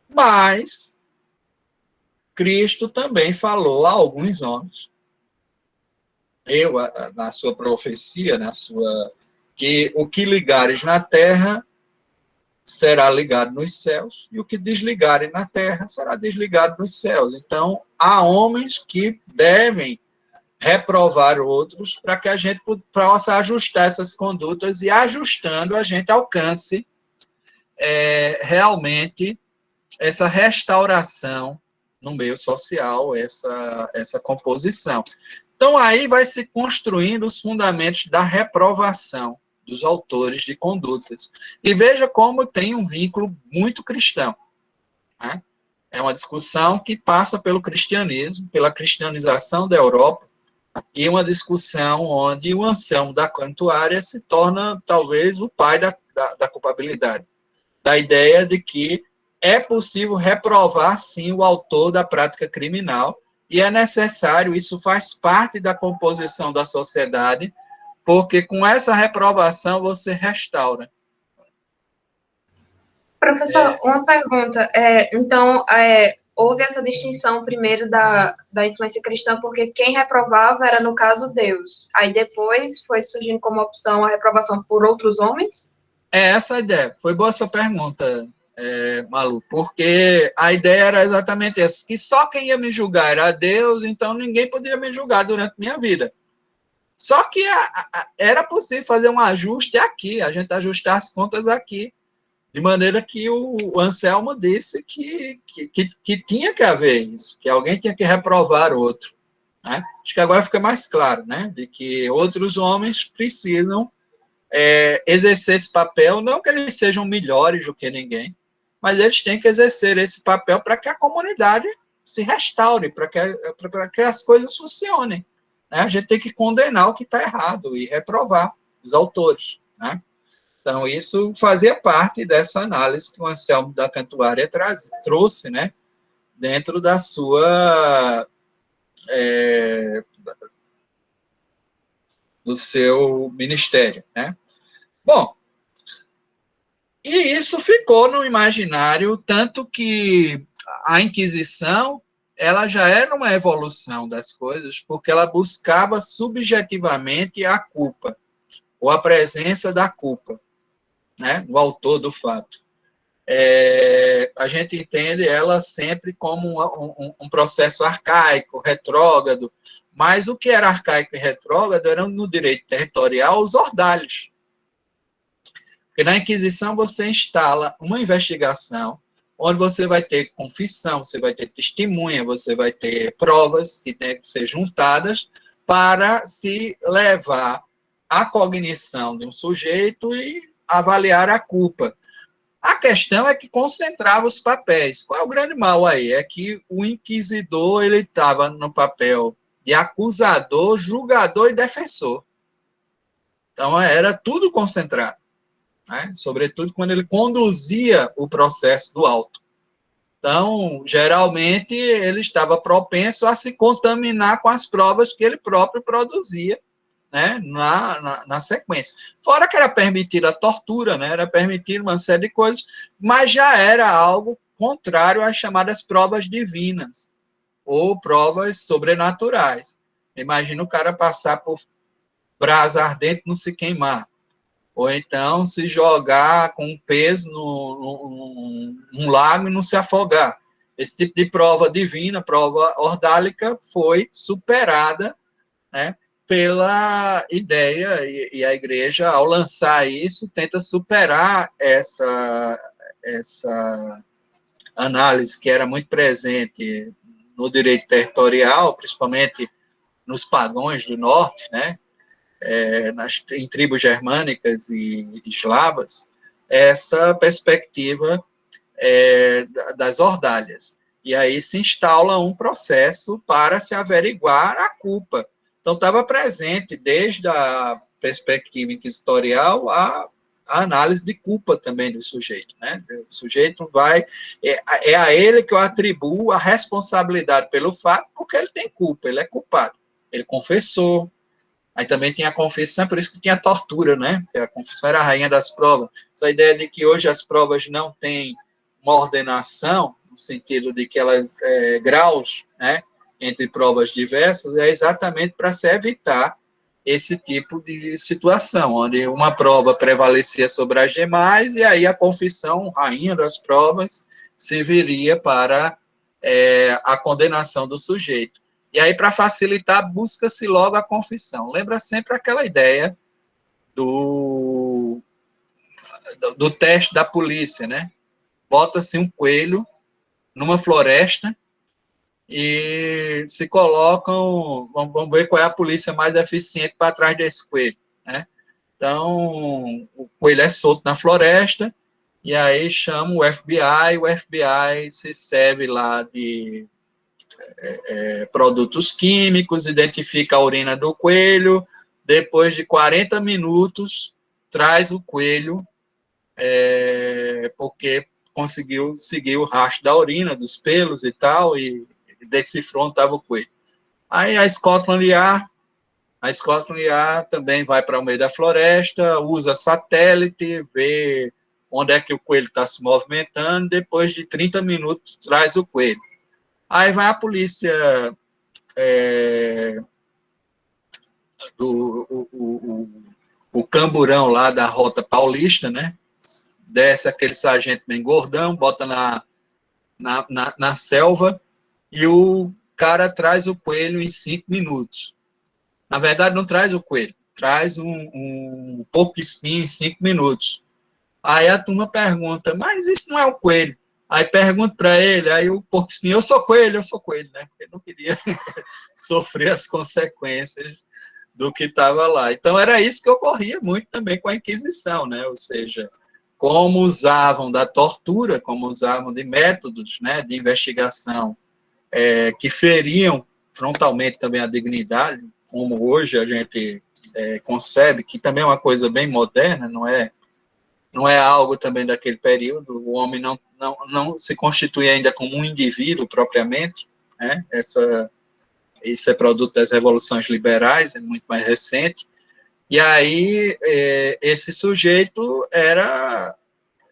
Mas Cristo também falou a alguns homens, na sua profecia, que o que ligares na terra será ligado nos céus, e o que desligarem na terra será desligado nos céus. Então, há homens que devem reprovar outros para que a gente possa ajustar essas condutas e, ajustando, a gente alcance realmente essa restauração no meio social, essa composição. Então, aí vai se construindo os fundamentos da reprovação dos autores de condutas. E veja como tem um vínculo muito cristão, né? É uma discussão que passa pelo cristianismo, pela cristianização da Europa, e uma discussão onde o Anselmo da Cantuária se torna, talvez, o pai da culpabilidade. Da ideia de que é possível reprovar, sim, o autor da prática criminal, e é necessário, isso faz parte da composição da sociedade, porque com essa reprovação você restaura. Professor, uma pergunta. Então, houve essa distinção primeiro da influência cristã, porque quem reprovava era, no caso, Deus. Aí depois foi surgindo como opção a reprovação por outros homens? É essa a ideia. Foi boa a sua pergunta, Malu, porque a ideia era exatamente essa, que só quem ia me julgar era Deus, então ninguém poderia me julgar durante minha vida. Só que era possível fazer um ajuste aqui, a gente ajustar as contas aqui, de maneira que o Anselmo disse que tinha que haver isso, que alguém tinha que reprovar outro, né? Acho que agora fica mais claro, né? De que outros homens precisam exercer esse papel, não que eles sejam melhores do que ninguém, mas eles têm que exercer esse papel para que a comunidade se restaure, para que as coisas funcionem, né? A gente tem que condenar o que está errado e reprovar os autores, né? Então, isso fazia parte dessa análise que o Anselmo da Cantuária trouxe, né, dentro da sua, do seu ministério, né? Bom, e isso ficou no imaginário, tanto que a Inquisição, ela já era uma evolução das coisas, porque ela buscava subjetivamente a culpa, ou a presença da culpa, né, no autor do fato. A gente entende ela sempre como um processo arcaico, retrógrado, mas o que era arcaico e retrógrado era, no direito territorial, os ordalhos. Porque na Inquisição você instala uma investigação onde você vai ter confissão, você vai ter testemunha, você vai ter provas que têm que ser juntadas para se levar à cognição de um sujeito e avaliar a culpa. A questão é que concentrava os papéis. Qual é o grande mal aí? É que o inquisidor ele estava no papel de acusador, julgador e defensor. Então, era tudo concentrado, né? Sobretudo quando ele conduzia o processo do auto. Então, geralmente, ele estava propenso a se contaminar com as provas que ele próprio produzia, né, na sequência. Fora que era permitida a tortura, né, era permitida uma série de coisas, mas já era algo contrário às chamadas provas divinas, ou provas sobrenaturais. Imagina o cara passar por brasa ardente e não se queimar, ou então se jogar com um peso num lago e não se afogar. Esse tipo de prova divina, prova ordálica, foi superada, né, pela ideia, e a igreja, ao lançar isso, tenta superar essa análise que era muito presente no direito territorial, principalmente nos pagões do norte, né, em tribos germânicas e eslavas, essa perspectiva das ordalhas. E aí se instala um processo para se averiguar a culpa. Então, estava presente, desde a perspectiva inquisitorial, a análise de culpa também do sujeito, né? O sujeito vai... É a ele que eu atribuo a responsabilidade pelo fato, porque ele tem culpa, ele é culpado. Ele confessou. Aí também tem a confissão, por isso que tinha a tortura, né? Porque a confissão era a rainha das provas. Essa ideia de que hoje as provas não têm uma ordenação, no sentido de que elas, graus, né, entre provas diversas, é exatamente para se evitar esse tipo de situação, onde uma prova prevalecia sobre as demais, e aí a confissão, rainha das provas, serviria para a condenação do sujeito. E aí, para facilitar, busca-se logo a confissão. Lembra sempre aquela ideia do teste da polícia, né? Bota-se um coelho numa floresta e se colocam, vamos ver qual é a polícia mais eficiente para trás desse coelho, né? Então, o coelho é solto na floresta, e aí chama o FBI se serve lá de produtos químicos, identifica a urina do coelho, depois de 40 minutos, traz o coelho, porque conseguiu seguir o rastro da urina, dos pelos e tal, e decifrou onde estava o coelho. Aí a Scotland Yard também vai para o meio da floresta, usa satélite, vê onde é que o coelho está se movimentando, depois de 30 minutos traz o coelho. Aí vai a polícia o camburão lá da Rota Paulista, né? Desce aquele sargento bem gordão, bota na selva, e o cara traz o coelho em 5 minutos. Na verdade, não traz o coelho, traz um porco-espinho em 5 minutos. Aí a turma pergunta, mas isso não é o coelho? Aí pergunta para ele, aí o porco-espinho, eu sou coelho, né? Ele não queria sofrer as consequências do que estava lá. Então, era isso que ocorria muito também com a Inquisição, né? Ou seja, como usavam da tortura, como usavam de métodos, né, de investigação que feriam frontalmente também a dignidade, como hoje a gente concebe, que também é uma coisa bem moderna, não é algo também daquele período, o homem não se constitui ainda como um indivíduo propriamente, né? Isso é produto das revoluções liberais, é muito mais recente, e aí esse sujeito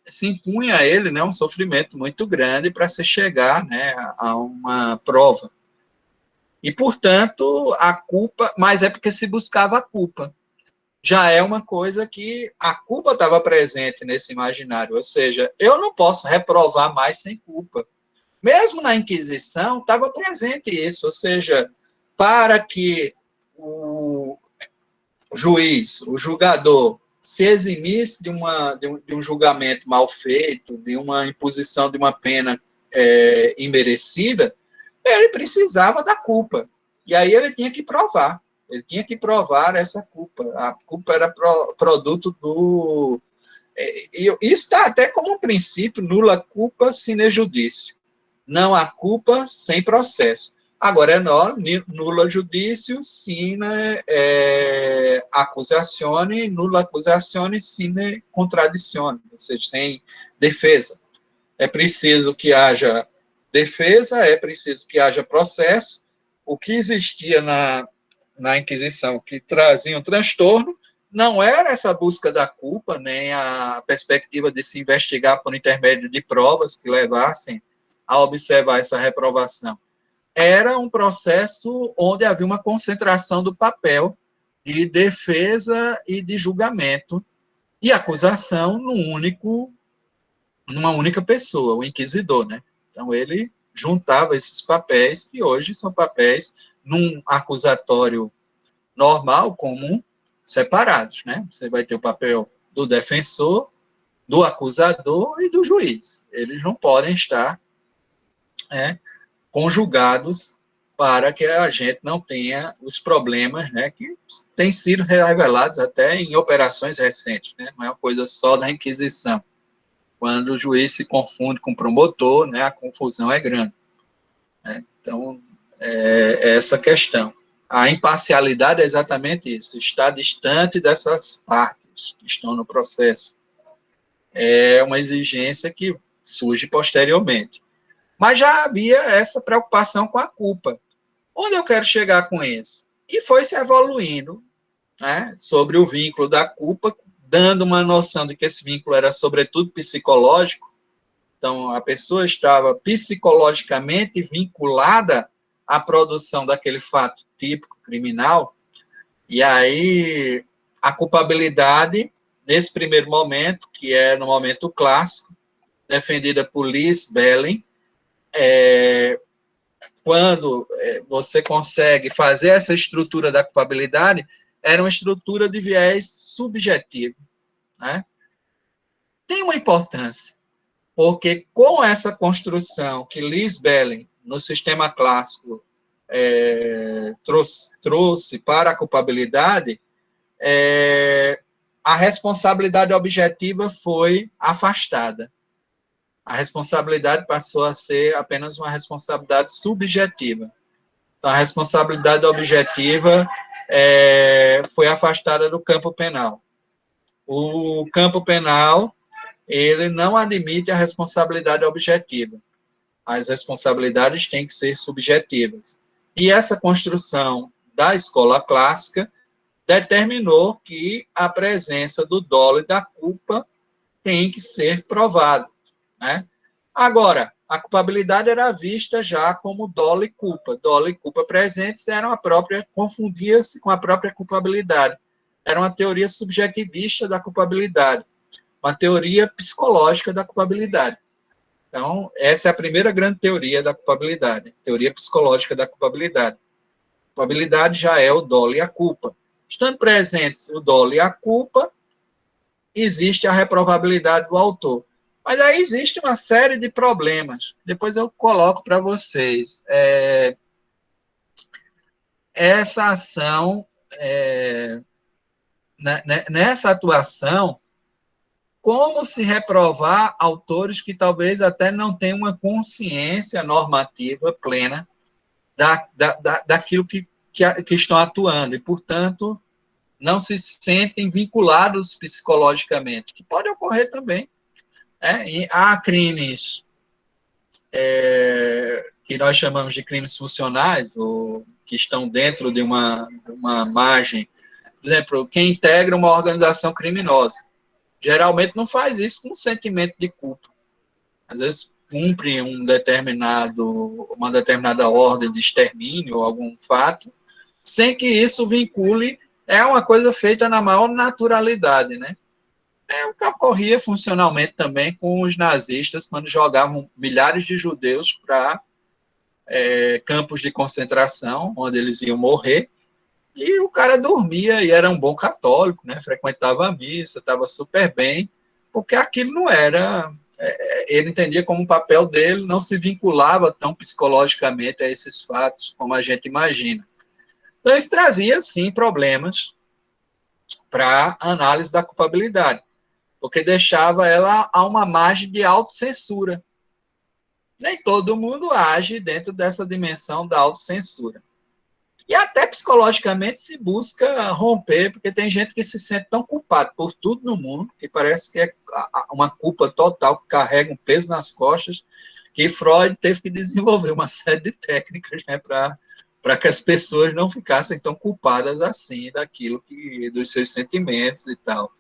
se impunha a ele, né, um sofrimento muito grande para se chegar, né, a uma prova. E, portanto, a culpa, mas é porque se buscava a culpa. Já é uma coisa que a culpa estava presente nesse imaginário, ou seja, eu não posso reprovar mais sem culpa. Mesmo na Inquisição, estava presente isso, ou seja, para que o juiz, o julgador, se eximisse de um julgamento mal feito, de uma imposição de uma pena imerecida, ele precisava da culpa. E aí ele tinha que provar. Ele tinha que provar essa culpa. A culpa era produto do... Isso está até como um princípio, nulla culpa sine judicio. Não há culpa sem processo. Agora, é nulla judicio sine accusatione, nulla accusatione sine contradicione. Ou seja, tem defesa. É preciso que haja defesa, é preciso que haja processo. O que existia na Inquisição, que trazia um transtorno, não era essa busca da culpa, nem a perspectiva de se investigar por intermédio de provas que levassem a observar essa reprovação. Era um processo onde havia uma concentração do papel de defesa e de julgamento e acusação numa única pessoa, o inquisidor, né? Então, ele juntava esses papéis, que hoje são papéis num acusatório normal, comum, separados, né? Você vai ter o papel do defensor, do acusador e do juiz. Eles não podem estar conjugados para que a gente não tenha os problemas, né, que têm sido revelados até em operações recentes, né? Não é uma coisa só da Inquisição. Quando o juiz se confunde com o promotor, né, a confusão é grande. Né? Então, é essa questão. A imparcialidade é exatamente isso, está distante dessas partes que estão no processo. é uma exigência que surge posteriormente. Mas já havia essa preocupação com a culpa. Onde eu quero chegar com isso? E foi se evoluindo, né, sobre o vínculo da culpa, dando uma noção de que esse vínculo era, sobretudo, psicológico. Então, a pessoa estava psicologicamente vinculada à produção daquele fato típico criminal, e aí a culpabilidade, nesse primeiro momento, que é no momento clássico, defendida por Liz Belling, quando você consegue fazer essa estrutura da culpabilidade, era uma estrutura de viés subjetivo, né? Tem uma importância, porque com essa construção que Liz Belling, no sistema clássico, trouxe para a culpabilidade, a responsabilidade objetiva foi afastada. A responsabilidade passou a ser apenas uma responsabilidade subjetiva. Então, a responsabilidade objetiva foi afastada do campo penal. O campo penal, ele não admite a responsabilidade objetiva. As responsabilidades têm que ser subjetivas. E essa construção da escola clássica determinou que a presença do dolo e da culpa tem que ser provada, né? Agora, a culpabilidade era vista já como dolo e culpa. Dolo e culpa presentes eram a própria, confundia-se com a própria culpabilidade. Era uma teoria subjetivista da culpabilidade, uma teoria psicológica da culpabilidade. Então, essa é a primeira grande teoria da culpabilidade, teoria psicológica da culpabilidade. A culpabilidade já é o dolo e a culpa. Estando presentes o dolo e a culpa, existe a reprovabilidade do autor. Mas aí existe uma série de problemas. Depois eu coloco para vocês. Essa ação, nessa atuação, como se reprovar autores que talvez até não tenham uma consciência normativa plena daquilo que estão atuando, e, portanto, não se sentem vinculados psicologicamente, que pode ocorrer também. E há crimes que nós chamamos de crimes funcionais, ou que estão dentro de uma margem. Por exemplo, quem integra uma organização criminosa, geralmente não faz isso com sentimento de culpa. Às vezes cumpre uma determinada ordem de extermínio ou algum fato, sem que isso vincule, é uma coisa feita na maior naturalidade, né? É o que ocorria funcionalmente também com os nazistas, quando jogavam milhares de judeus para campos de concentração, onde eles iam morrer, e o cara dormia e era um bom católico, né? Frequentava a missa, estava super bem, porque aquilo não era... ele entendia como um papel dele, não se vinculava tão psicologicamente a esses fatos, como a gente imagina. Então, isso trazia, sim, problemas para a análise da culpabilidade, porque deixava ela a uma margem de autocensura. Nem todo mundo age dentro dessa dimensão da autocensura. E até psicologicamente se busca romper, porque tem gente que se sente tão culpado por tudo no mundo, que parece que é uma culpa total, que carrega um peso nas costas, que Freud teve que desenvolver uma série de técnicas, né, para que as pessoas não ficassem tão culpadas assim dos seus sentimentos e tal.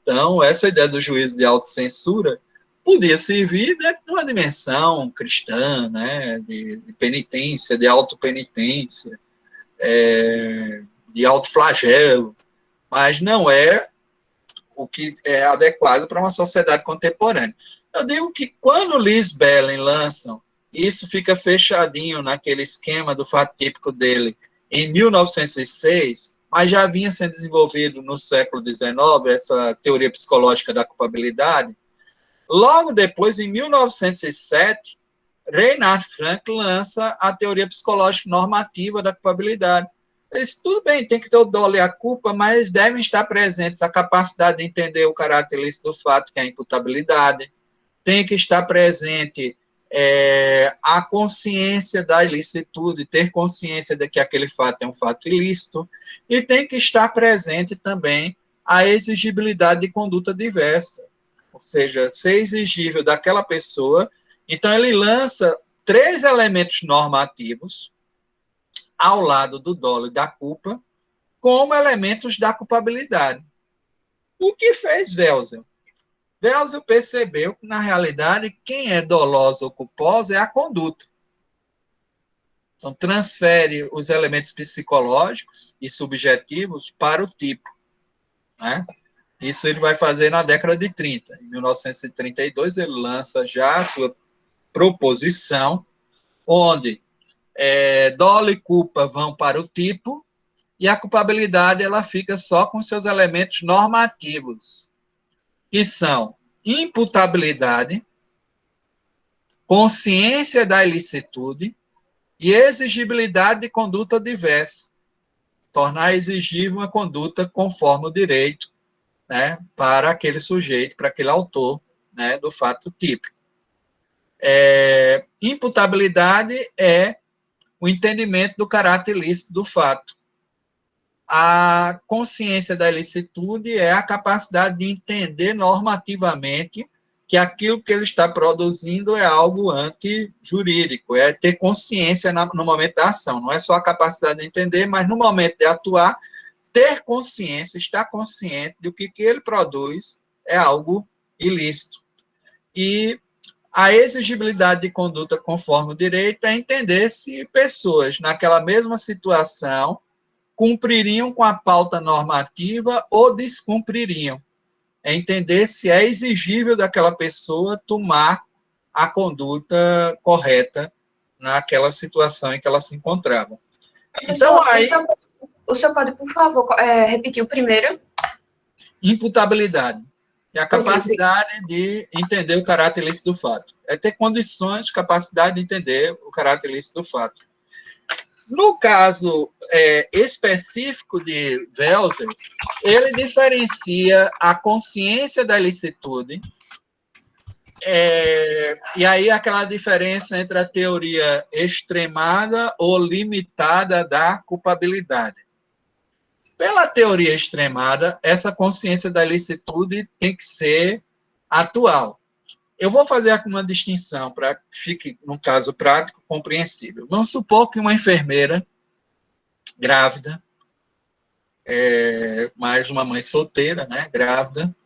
Então, essa ideia do juízo de autocensura podia servir dentro de uma dimensão cristã, né, de penitência, de autopenitência, de autoflagelo, mas não é o que é adequado para uma sociedade contemporânea. Eu digo que quando Liz Belling lançam, isso fica fechadinho naquele esquema do fato típico dele em 1906, mas já vinha sendo desenvolvido no século XIX, essa teoria psicológica da culpabilidade. Logo depois, em 1907, Reinhard Frank lança a teoria psicológica normativa da culpabilidade. Eles, tudo bem, tem que ter o dolo e a culpa, mas devem estar presentes a capacidade de entender o caráter ilícito do fato, que é a imputabilidade, tem que estar presente a consciência da ilicitude, ter consciência de que aquele fato é um fato ilícito, e tem que estar presente também a exigibilidade de conduta diversa. ou seja, ser exigível daquela pessoa. Então, ele lança 3 elementos normativos ao lado do dolo e da culpa, como elementos da culpabilidade. O que fez Welser? Welser percebeu que, na realidade, quem é dolosa ou culposa é a conduta. Então, transfere os elementos psicológicos e subjetivos para o tipo, né? Isso ele vai fazer na década de 30. Em 1932, ele lança já a sua proposição, onde dolo e culpa vão para o tipo, e a culpabilidade ela fica só com seus elementos normativos, que são imputabilidade, consciência da ilicitude e exigibilidade de conduta diversa, tornar exigível uma conduta conforme o direito, né, para aquele sujeito, para aquele autor, né, do fato típico. Imputabilidade é o entendimento do caráter ilícito do fato. A consciência da ilicitude é a capacidade de entender normativamente que aquilo que ele está produzindo é algo antijurídico, é ter consciência no momento da ação. Não é só a capacidade de entender, mas no momento de atuar, ter consciência, estar consciente de que ele produz é algo ilícito. E a exigibilidade de conduta conforme o direito é entender se pessoas naquela mesma situação cumpririam com a pauta normativa ou descumpririam. É entender se é exigível daquela pessoa tomar a conduta correta naquela situação em que ela se encontrava. Professor, então, aí... o senhor pode, por favor, repetir o primeiro? Imputabilidade. É a capacidade de entender o caráter ilícito do fato. É ter condições, capacidade de entender o caráter ilícito do fato. No caso específico de Welser, ele diferencia a consciência da ilicitude, e aí aquela diferença entre a teoria extremada ou limitada da culpabilidade. Pela teoria extremada, essa consciência da ilicitude tem que ser atual. Eu vou fazer aqui uma distinção para que fique, no caso prático, compreensível. Vamos supor que uma enfermeira grávida, mais uma mãe solteira, né, grávida,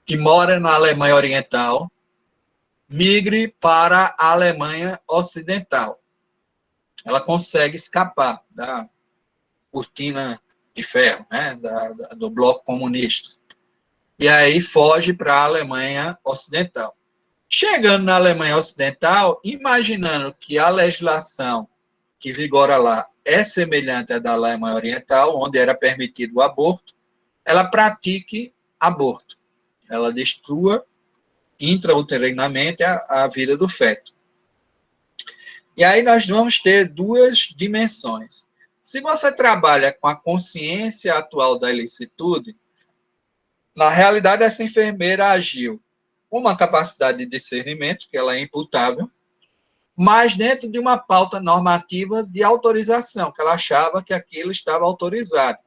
que mora na Alemanha Oriental, migre para a Alemanha Ocidental. Ela consegue escapar da cortina de ferro, né, do bloco comunista. E aí foge para a Alemanha Ocidental. Chegando na Alemanha Ocidental, imaginando que a legislação que vigora lá é semelhante à da Alemanha Oriental, onde era permitido o aborto, ela pratique aborto. Ela destrua intrauterinamente a vida do feto. E aí nós vamos ter 2 dimensões. Se você trabalha com a consciência atual da ilicitude, na realidade essa enfermeira agiu com uma capacidade de discernimento, que ela é imputável, mas dentro de uma pauta normativa de autorização, que ela achava que aquilo estava autorizado.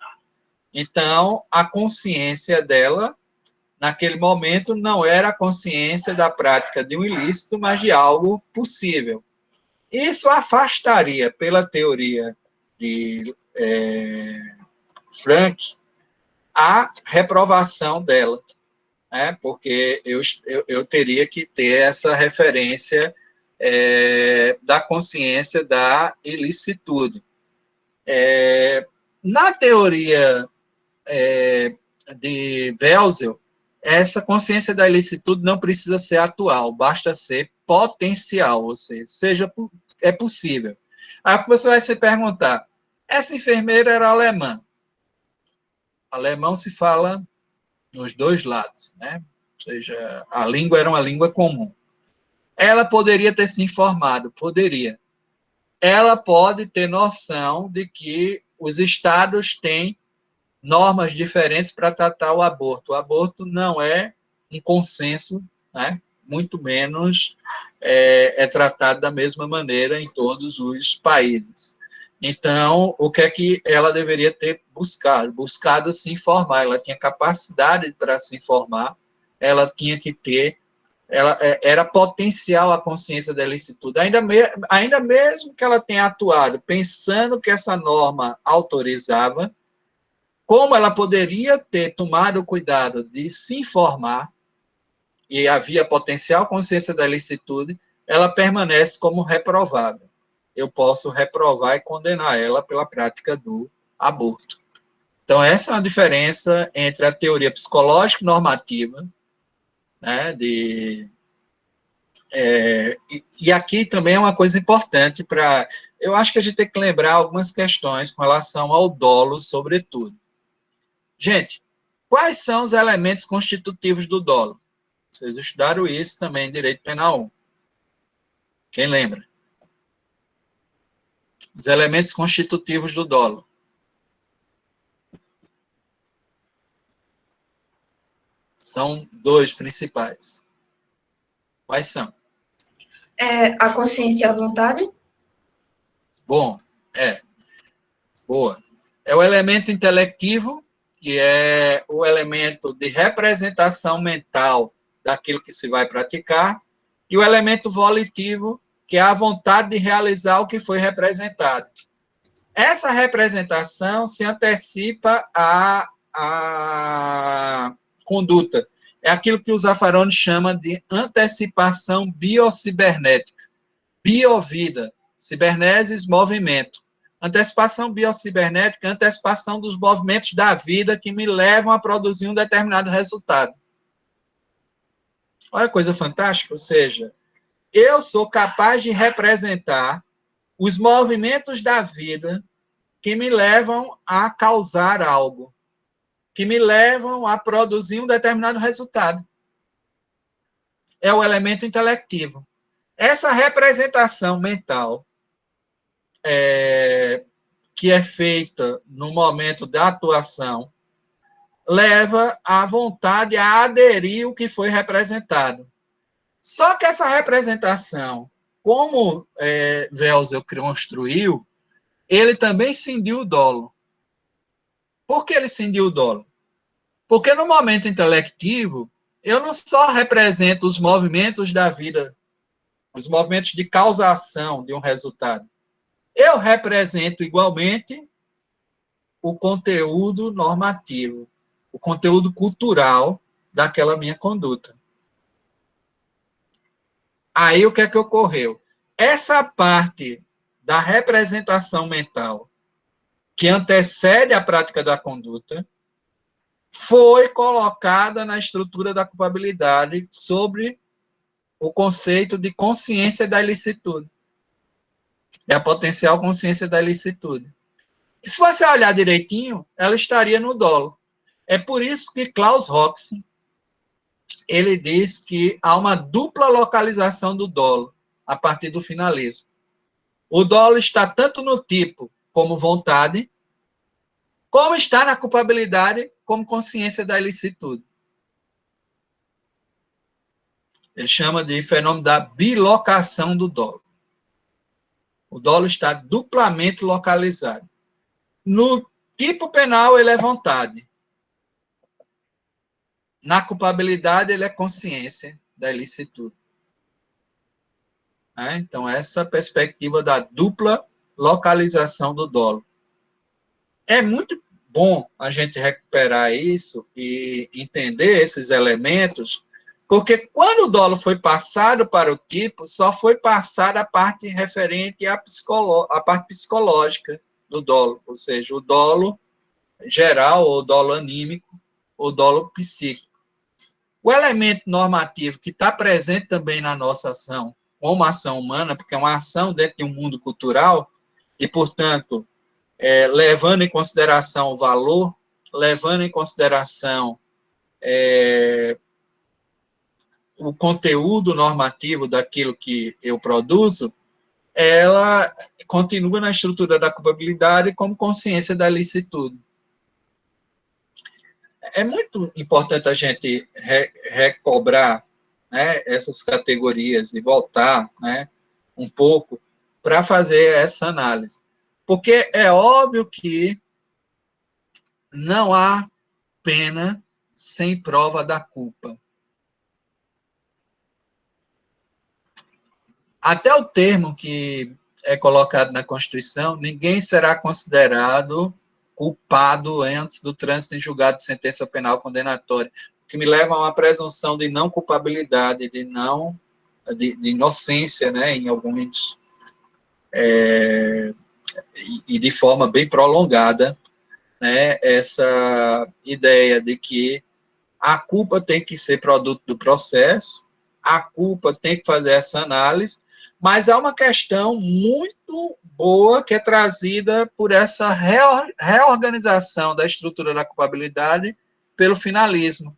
Então, a consciência dela, naquele momento, não era a consciência da prática de um ilícito, mas de algo possível. Isso afastaria, pela teoria de Frank, a reprovação dela, né? Porque eu teria que ter essa referência da consciência da ilicitude. Na teoria de Welser, essa consciência da ilicitude não precisa ser atual, basta ser potencial, ou seja, é possível. Aí você vai se perguntar, essa enfermeira era alemã. Alemão se fala nos 2 lados, né? Ou seja, a língua era uma língua comum. Ela poderia ter se informado, poderia. Ela pode ter noção de que os estados têm normas diferentes para tratar o aborto. O aborto não é um consenso, né? Muito menos é tratado da mesma maneira em todos os países. Então, o que é que ela deveria ter buscado? Buscado se informar. Ela tinha capacidade para se informar ela tinha que ter, era potencial a consciência da ilicitude. Ainda mesmo que ela tenha atuado pensando que essa norma autorizava, como ela poderia ter tomado o cuidado de se informar, e havia potencial consciência da ilicitude, ela permanece como reprovável. Eu posso reprovar e condenar ela pela prática do aborto. Então, essa é a diferença entre a teoria psicológica e normativa, né, e aqui também é uma coisa importante para... Eu acho que a gente tem que lembrar algumas questões com relação ao dolo, sobretudo. Gente, quais são os elementos constitutivos do dolo? Vocês estudaram isso também em Direito Penal 1. Quem lembra? Os elementos constitutivos do dolo. São dois principais. Quais são? A consciência e a vontade? Bom, boa. É o elemento intelectivo, que é o elemento de representação mental daquilo que se vai praticar, e o elemento volitivo, que é a vontade de realizar o que foi representado. Essa representação se antecipa à conduta. É aquilo que o Zaffaroni chama de antecipação biocibernética. Biovida, ciberneses, movimento. Antecipação biocibernética é a antecipação dos movimentos da vida que me levam a produzir um determinado resultado. Olha que coisa fantástica, ou seja, eu sou capaz de representar os movimentos da vida que me levam a causar algo, que me levam a produzir um determinado resultado. É o elemento intelectivo. Essa representação mental que é feita no momento da atuação leva à vontade a aderir o que foi representado. Só que essa representação, como Welser construiu, ele também cindiu o dolo. Por que ele cindiu o dolo? Porque no momento intelectivo, eu não só represento os movimentos da vida, os movimentos de causação de um resultado. Eu represento igualmente o conteúdo normativo, o conteúdo cultural daquela minha conduta. Aí o que é que ocorreu? Essa parte da representação mental que antecede a prática da conduta foi colocada na estrutura da culpabilidade sobre o conceito de consciência da ilicitude. É a potencial consciência da ilicitude. E se você olhar direitinho, ela estaria no dolo. É por isso que Klaus Roxen, ele diz que há uma dupla localização do dolo a partir do finalismo. O dolo está tanto no tipo como vontade, como está na culpabilidade como consciência da ilicitude. Ele chama de fenômeno da bilocação do dolo. O dolo está duplamente localizado. No tipo penal, ele é vontade. Na culpabilidade, ele é consciência da ilicitude. Então, essa perspectiva da dupla localização do dolo. É muito bom a gente recuperar isso e entender esses elementos, porque quando o dolo foi passado para o tipo, só foi passada a parte referente à parte psicológica do dolo, ou seja, o dolo geral, ou dolo anímico, ou dolo psíquico. O elemento normativo que está presente também na nossa ação, como ação humana, porque é uma ação dentro de um mundo cultural, e, portanto, levando em consideração o valor, levando em consideração o conteúdo normativo daquilo que eu produzo, ela continua na estrutura da culpabilidade como consciência da ilicitude. É muito importante a gente recobrar, né, essas categorias e voltar, né, um pouco para fazer essa análise. Porque é óbvio que não há pena sem prova da culpa. Até o termo que é colocado na Constituição, ninguém será considerado culpado antes do trânsito em julgado de sentença penal condenatória, o que me leva a uma presunção de não culpabilidade, de inocência, né, em alguns, e de forma bem prolongada, né, essa ideia de que a culpa tem que ser produto do processo, a culpa tem que fazer essa análise, mas há uma questão muito boa que é trazida por essa reorganização da estrutura da culpabilidade pelo finalismo,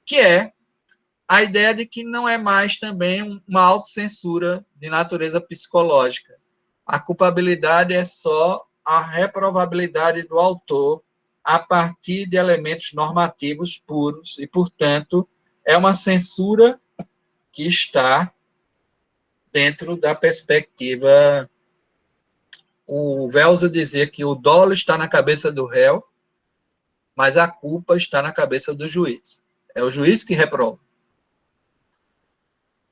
que é a ideia de que não é mais também uma autocensura de natureza psicológica. A culpabilidade é só a reprovabilidade do autor a partir de elementos normativos puros e, portanto, é uma censura que está dentro da perspectiva. O Welser dizia que o dolo está na cabeça do réu, mas a culpa está na cabeça do juiz. É o juiz que reprova.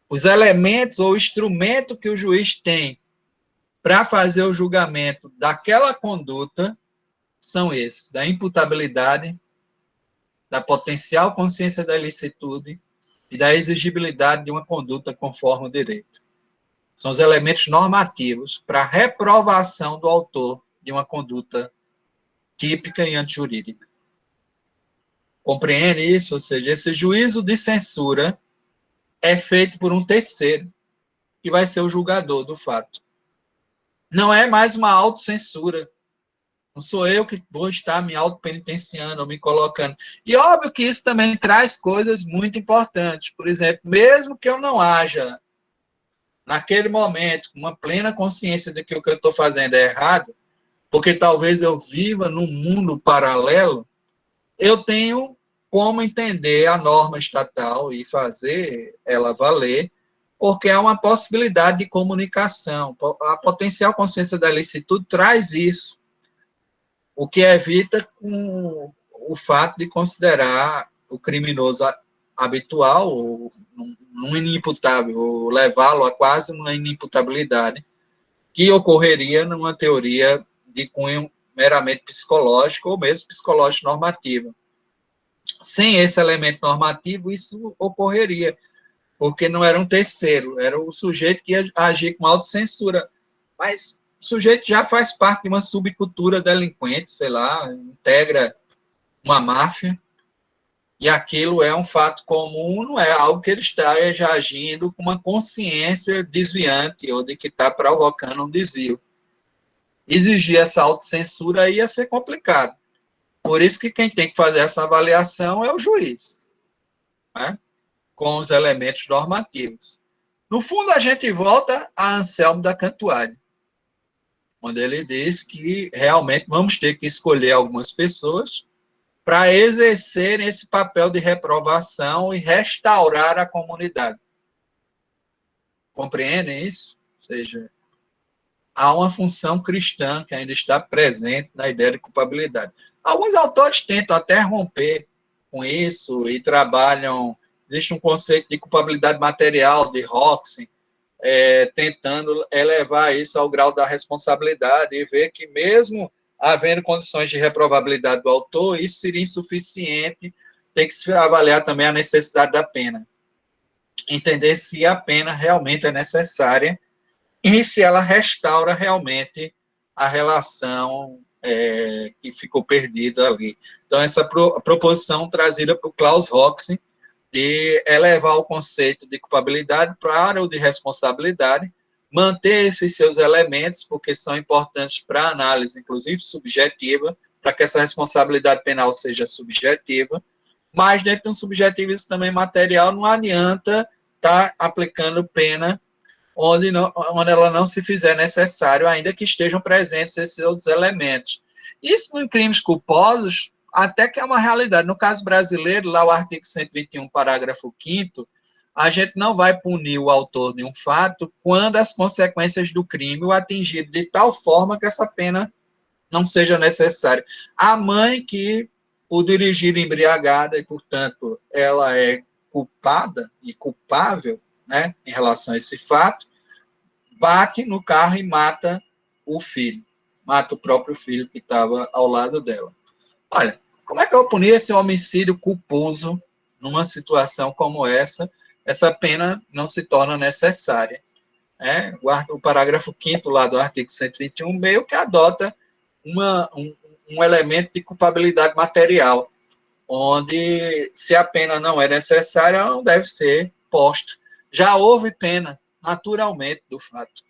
Os elementos ou o instrumento que o juiz tem para fazer o julgamento daquela conduta são esses: da imputabilidade, da potencial consciência da ilicitude e da exigibilidade de uma conduta conforme o direito. São os elementos normativos para a reprovação do autor de uma conduta típica e antijurídica. Compreende isso? Ou seja, esse juízo de censura é feito por um terceiro, que vai ser o julgador do fato. Não é mais uma autocensura. Não sou eu que vou estar me autopenitenciando ou me colocando. E óbvio que isso também traz coisas muito importantes. Por exemplo, mesmo que eu não haja, naquele momento, com uma plena consciência de que o que eu estou fazendo é errado, porque talvez eu viva num mundo paralelo, eu tenho como entender a norma estatal e fazer ela valer, porque há uma possibilidade de comunicação. A potencial consciência da licitude traz isso, o que evita o fato de considerar o criminoso habitual um inimputável, ou levá-lo a quase uma inimputabilidade, que ocorreria numa teoria de cunho meramente psicológico ou mesmo psicológico normativo. Sem esse elemento normativo, isso ocorreria, porque não era um terceiro, era o sujeito que ia agir com autocensura. Mas o sujeito já faz parte de uma subcultura delinquente, sei lá, integra uma máfia, e aquilo é um fato comum, não é algo que ele está já agindo com uma consciência desviante ou de que está provocando um desvio. Exigir essa autocensura ia ser complicado. Por isso que quem tem que fazer essa avaliação é o juiz, né? Com os elementos normativos. No fundo, a gente volta a Anselmo da Cantuária, onde ele diz que realmente vamos ter que escolher algumas pessoas para exercerem esse papel de reprovação e restaurar a comunidade. Compreendem isso? Ou seja, há uma função cristã que ainda está presente na ideia de culpabilidade. Alguns autores tentam até romper com isso e trabalham, existe um conceito de culpabilidade material, de Roxen, tentando elevar isso ao grau da responsabilidade e ver que mesmo havendo condições de reprovabilidade do autor, isso seria insuficiente, tem que se avaliar também a necessidade da pena. Entender se a pena realmente é necessária e se ela restaura realmente a relação que ficou perdida ali. Então, essa proposição trazida por Klaus Roxen de elevar o conceito de culpabilidade para o de responsabilidade, manter esses seus elementos, porque são importantes para a análise, inclusive subjetiva, para que essa responsabilidade penal seja subjetiva, mas dentro de um subjetivismo também material, não adianta estar aplicando pena onde ela não se fizer necessário, ainda que estejam presentes esses outros elementos. Isso, em crimes culposos, até que é uma realidade. No caso brasileiro, lá o artigo 121, parágrafo 5º, a gente não vai punir o autor de um fato quando as consequências do crime o atingirem de tal forma que essa pena não seja necessária. A mãe que, por dirigir embriagada e, portanto, ela é culpada e culpável, né, em relação a esse fato, bate no carro e mata o filho, mata o próprio filho que estava ao lado dela. Olha, como é que eu vou punir esse homicídio culposo numa situação como essa? Essa pena não se torna necessária. O parágrafo 5º lá do artigo 121 meio que adota um elemento de culpabilidade material, onde, se a pena não é necessária, ela não deve ser posta. Já houve pena, naturalmente, do fato.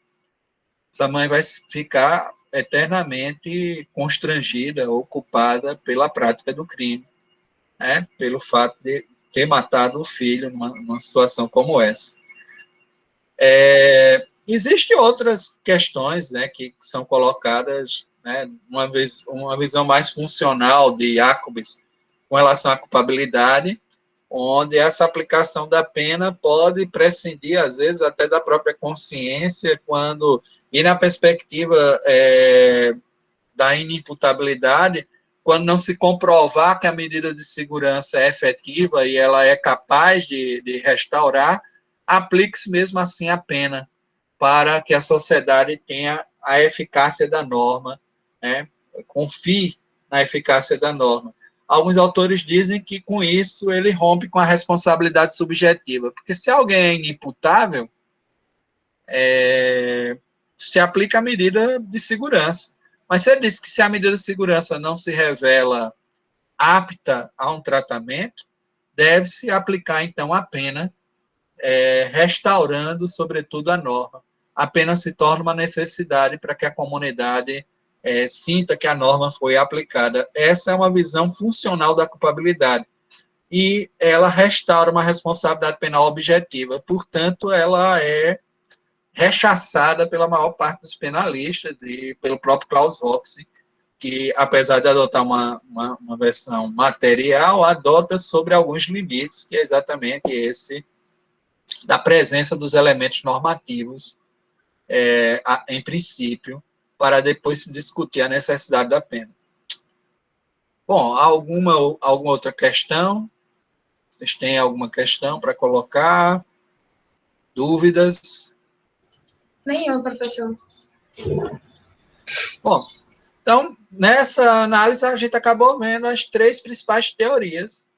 Essa mãe vai ficar eternamente constrangida ou culpada pela prática do crime, pelo fato de ter matado o filho numa situação como essa. Existem outras questões, que são colocadas, uma visão mais funcional de Jacobs com relação à culpabilidade, onde essa aplicação da pena pode prescindir, às vezes, até da própria consciência, e na perspectiva da inimputabilidade, quando não se comprovar que a medida de segurança é efetiva e ela é capaz de restaurar, aplique-se mesmo assim a pena, para que a sociedade tenha a eficácia da norma, confie na eficácia da norma. Alguns autores dizem que, com isso, ele rompe com a responsabilidade subjetiva, porque se alguém é inimputável, se aplica a medida de segurança. Mas se ele diz que se a medida de segurança não se revela apta a um tratamento, deve-se aplicar, então, a pena, restaurando, sobretudo, a norma. A pena se torna uma necessidade para que a comunidade sinta que a norma foi aplicada. Essa é uma visão funcional da culpabilidade. E ela restaura uma responsabilidade penal objetiva. Portanto, ela é rechaçada pela maior parte dos penalistas e pelo próprio Klaus Hoxe, que, apesar de adotar uma versão material, adota sobre alguns limites, que é exatamente esse da presença dos elementos normativos, em princípio, para depois se discutir a necessidade da pena. Bom, alguma outra questão? Vocês têm alguma questão para colocar? Dúvidas? Nenhum, professor. Bom, então, nessa análise, a gente acabou vendo as 3 principais teorias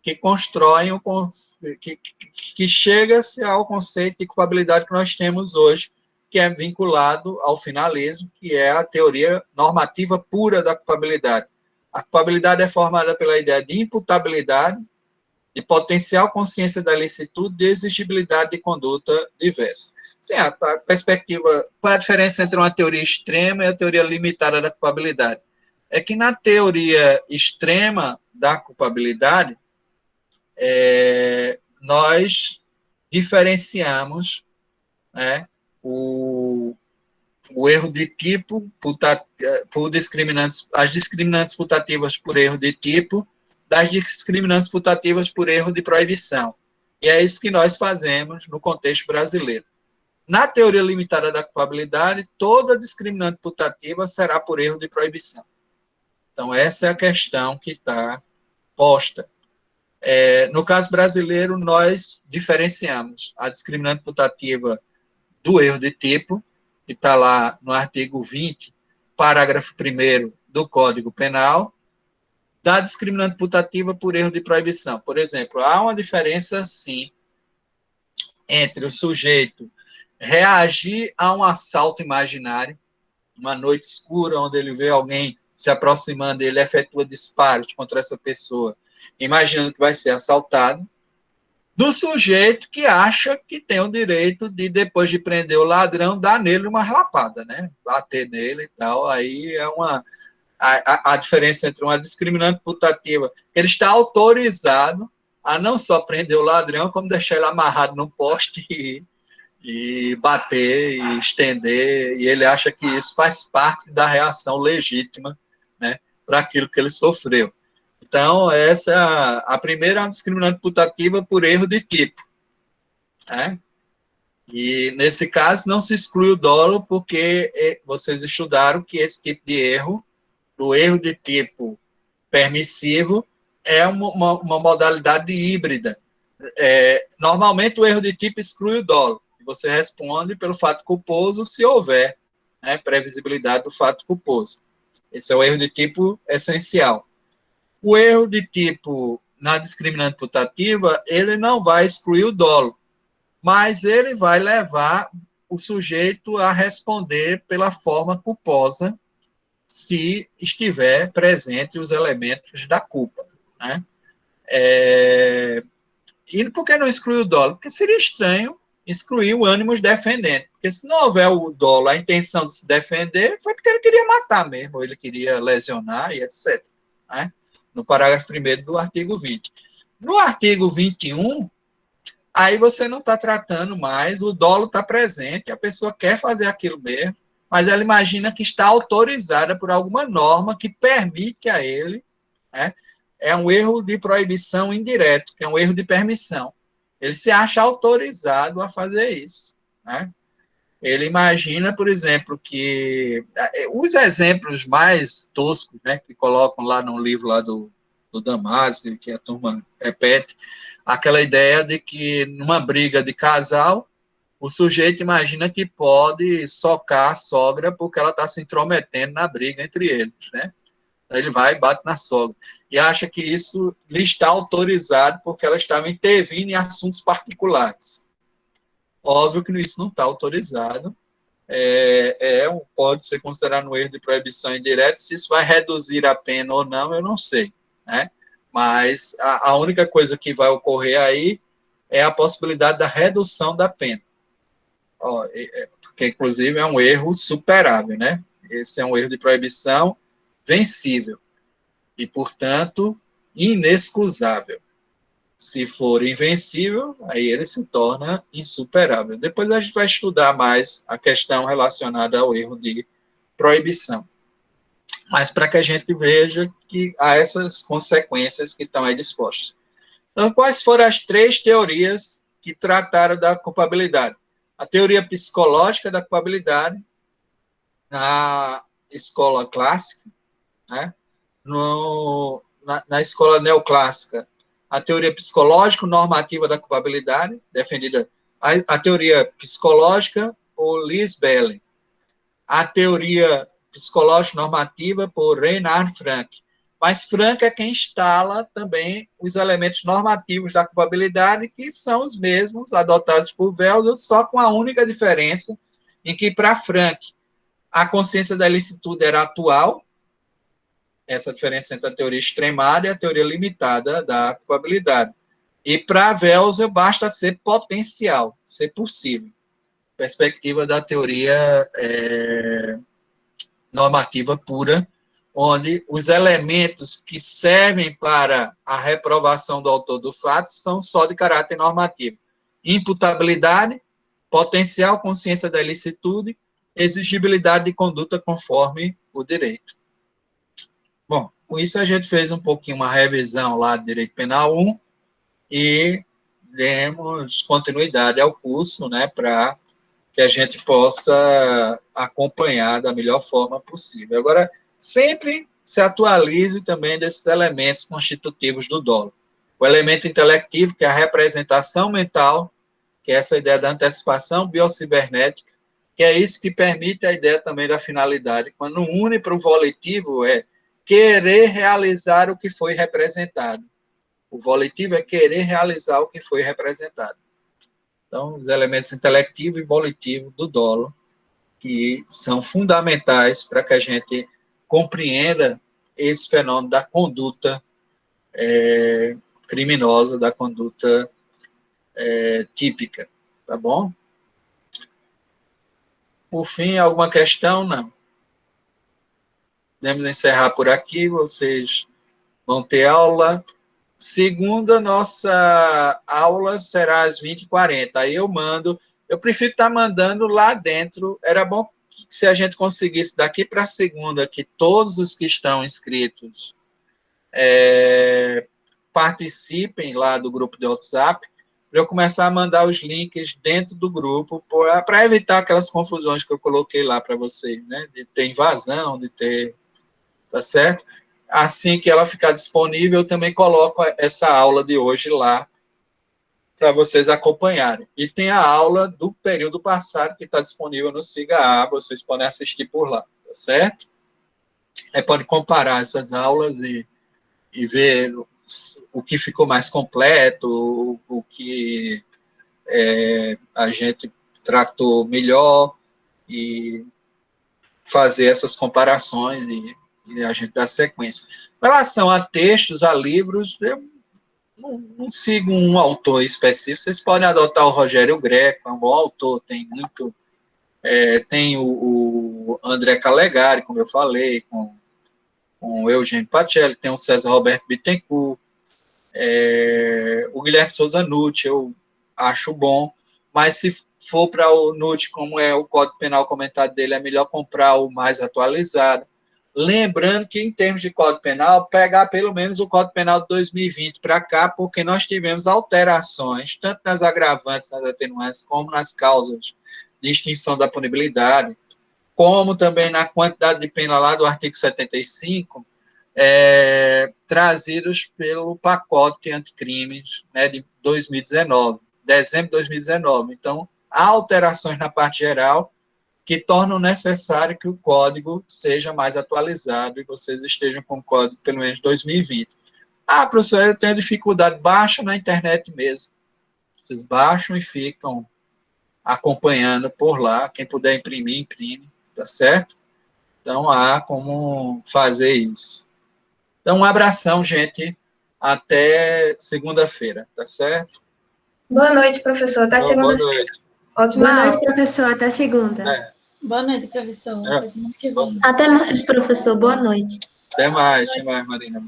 que constroem, que chega-se ao conceito de culpabilidade que nós temos hoje, que é vinculado ao finalismo, que é a teoria normativa pura da culpabilidade. A culpabilidade é formada pela ideia de imputabilidade, de potencial consciência da licitude, de exigibilidade de conduta diversa. Sim, a perspectiva, qual é a diferença entre uma teoria extrema e a teoria limitada da culpabilidade? É que na teoria extrema da culpabilidade, nós diferenciamos o erro de tipo por discriminantes, as discriminantes putativas por erro de tipo das discriminantes putativas por erro de proibição. E é isso que nós fazemos no contexto brasileiro. Na teoria limitada da culpabilidade, toda discriminante putativa será por erro de proibição. Então, essa é a questão que está posta. No caso brasileiro, nós diferenciamos a discriminante putativa do erro de tipo, que está lá no artigo 20, parágrafo 1º do Código Penal, da discriminante putativa por erro de proibição. Por exemplo, há uma diferença, sim, entre o sujeito reagir a um assalto imaginário, uma noite escura, onde ele vê alguém se aproximando, ele efetua disparos contra essa pessoa, imaginando que vai ser assaltado, do sujeito que acha que tem o direito de, depois de prender o ladrão, dar nele uma lapada, bater nele e tal. Aí é a diferença entre uma discriminante putativa. Ele está autorizado a não só prender o ladrão, como deixar ele amarrado num poste e bater e estender, e ele acha que isso faz parte da reação legítima, para aquilo que ele sofreu. Então, essa a primeira é uma discriminante putativa por erro de tipo. E, nesse caso, não se exclui o dolo, porque vocês estudaram que esse tipo de erro, do erro de tipo permissivo, é uma modalidade híbrida. Normalmente, o erro de tipo exclui o dolo. Você responde pelo fato culposo se houver, né, previsibilidade do fato culposo. Esse é o erro de tipo essencial. O erro de tipo na discriminante putativa, ele não vai excluir o dolo, mas ele vai levar o sujeito a responder pela forma culposa se estiver presente os elementos da culpa, né? E por que não excluir o dolo? Porque seria estranho excluir o ânimos defendente, porque se não houver o dolo, a intenção de se defender, foi porque ele queria matar mesmo, ou ele queria lesionar e etc. Né? No parágrafo 1º do artigo 20. No artigo 21, aí você não está tratando mais, o dolo está presente, a pessoa quer fazer aquilo mesmo, mas ela imagina que está autorizada por alguma norma que permite a ele, né? É um erro de proibição indireto, que é um erro de permissão. Ele se acha autorizado a fazer isso, né? Ele imagina, por exemplo, que os exemplos mais toscos, né, que colocam lá no livro lá do Damasio, que a turma repete, aquela ideia de que numa briga de casal, o sujeito imagina que pode socar a sogra porque ela está se intrometendo na briga entre eles, né? Ele vai e bate na sogra. E acha que isso lhe está autorizado porque ela estava intervindo em assuntos particulares. Óbvio que isso não está autorizado. Pode ser considerado um erro de proibição indireta. Se isso vai reduzir a pena ou não, eu não sei, né? Mas a única coisa que vai ocorrer aí é a possibilidade da redução da pena. Porque, inclusive, é um erro superável, né? Esse é um erro de proibição vencível e, portanto, inexcusável. Se for invencível, aí ele se torna insuperável. Depois a gente vai estudar mais a questão relacionada ao erro de proibição. Mas para que a gente veja que há essas consequências que estão aí dispostas. Então, quais foram as 3 teorias que trataram da culpabilidade? A teoria psicológica da culpabilidade, na escola clássica, né? Na escola neoclássica, a teoria psicológico-normativa da culpabilidade, defendida a teoria psicológica por Liz Belling, a teoria psicológico-normativa por Reinhard Frank. Mas Frank é quem instala também os elementos normativos da culpabilidade, que são os mesmos adotados por Wells, só com a única diferença em que, para Frank, a consciência da ilicitude era atual, essa diferença entre a teoria extremada e a teoria limitada da culpabilidade. E para Wells, basta ser potencial, ser possível. Perspectiva da teoria normativa pura, onde os elementos que servem para a reprovação do autor do fato são só de caráter normativo. Imputabilidade, potencial consciência da ilicitude, exigibilidade de conduta conforme o direito. Bom, com isso a gente fez um pouquinho uma revisão lá do Direito Penal 1 e demos continuidade ao curso, né, para que a gente possa acompanhar da melhor forma possível. Agora, sempre se atualize também desses elementos constitutivos do dolo. O elemento intelectivo, que é a representação mental, que é essa ideia da antecipação biocibernética, que é isso que permite a ideia também da finalidade. Quando une para o volitivo, é querer realizar o que foi representado. O volitivo é querer realizar o que foi representado. Então, os elementos intelectivo e volitivo do dolo, que são fundamentais para que a gente compreenda esse fenômeno da conduta criminosa, da conduta típica, tá bom? Por fim, alguma questão? Não. Podemos encerrar por aqui, vocês vão ter aula. Segunda, nossa aula será às 20h40. Aí eu prefiro estar mandando lá dentro. Era bom se a gente conseguisse daqui para a segunda, que todos os que estão inscritos participem lá do grupo de WhatsApp, para eu começar a mandar os links dentro do grupo, para evitar aquelas confusões que eu coloquei lá para vocês, né? De ter invasão, de ter... Tá certo? Assim que ela ficar disponível, eu também coloco essa aula de hoje lá para vocês acompanharem. E tem a aula do período passado, que está disponível no Siga A, vocês podem assistir por lá, tá certo? Aí pode comparar essas aulas e ver o que ficou mais completo, o que a gente tratou melhor, e fazer essas comparações e a gente dá sequência. Em relação a textos, a livros, eu não sigo um autor específico, vocês podem adotar o Rogério Greco, é um bom autor, tem muito... tem o André Calegari, como eu falei, com o Eugênio Pacelli, tem o César Roberto Bittencourt, o Guilherme Souza Nutti, eu acho bom, mas se for para o Nutti, como é o Código Penal comentado dele, é melhor comprar o mais atualizado. Lembrando que, em termos de Código Penal, pegar pelo menos o Código Penal de 2020 para cá, porque nós tivemos alterações, tanto nas agravantes, nas atenuantes, como nas causas de extinção da punibilidade, como também na quantidade de pena lá do artigo 75, trazidos pelo pacote anticrimes, né, de 2019, dezembro de 2019. Então, há alterações na parte geral que tornam necessário que o código seja mais atualizado e vocês estejam com o código pelo menos 2020. Ah, professor, eu tenho dificuldade, baixa na internet mesmo. Vocês baixam e ficam acompanhando por lá. Quem puder imprimir, imprime, tá certo? Então, há como fazer isso. Então, um abração, gente. Até segunda-feira, tá certo? Boa noite, professor. Até Boa segunda-feira. noite. Ótima Boa noite, aula. professor. Até segunda. Boa noite, professor. Até semana que vem. Até mais, professor. Boa noite. Até mais, Marina.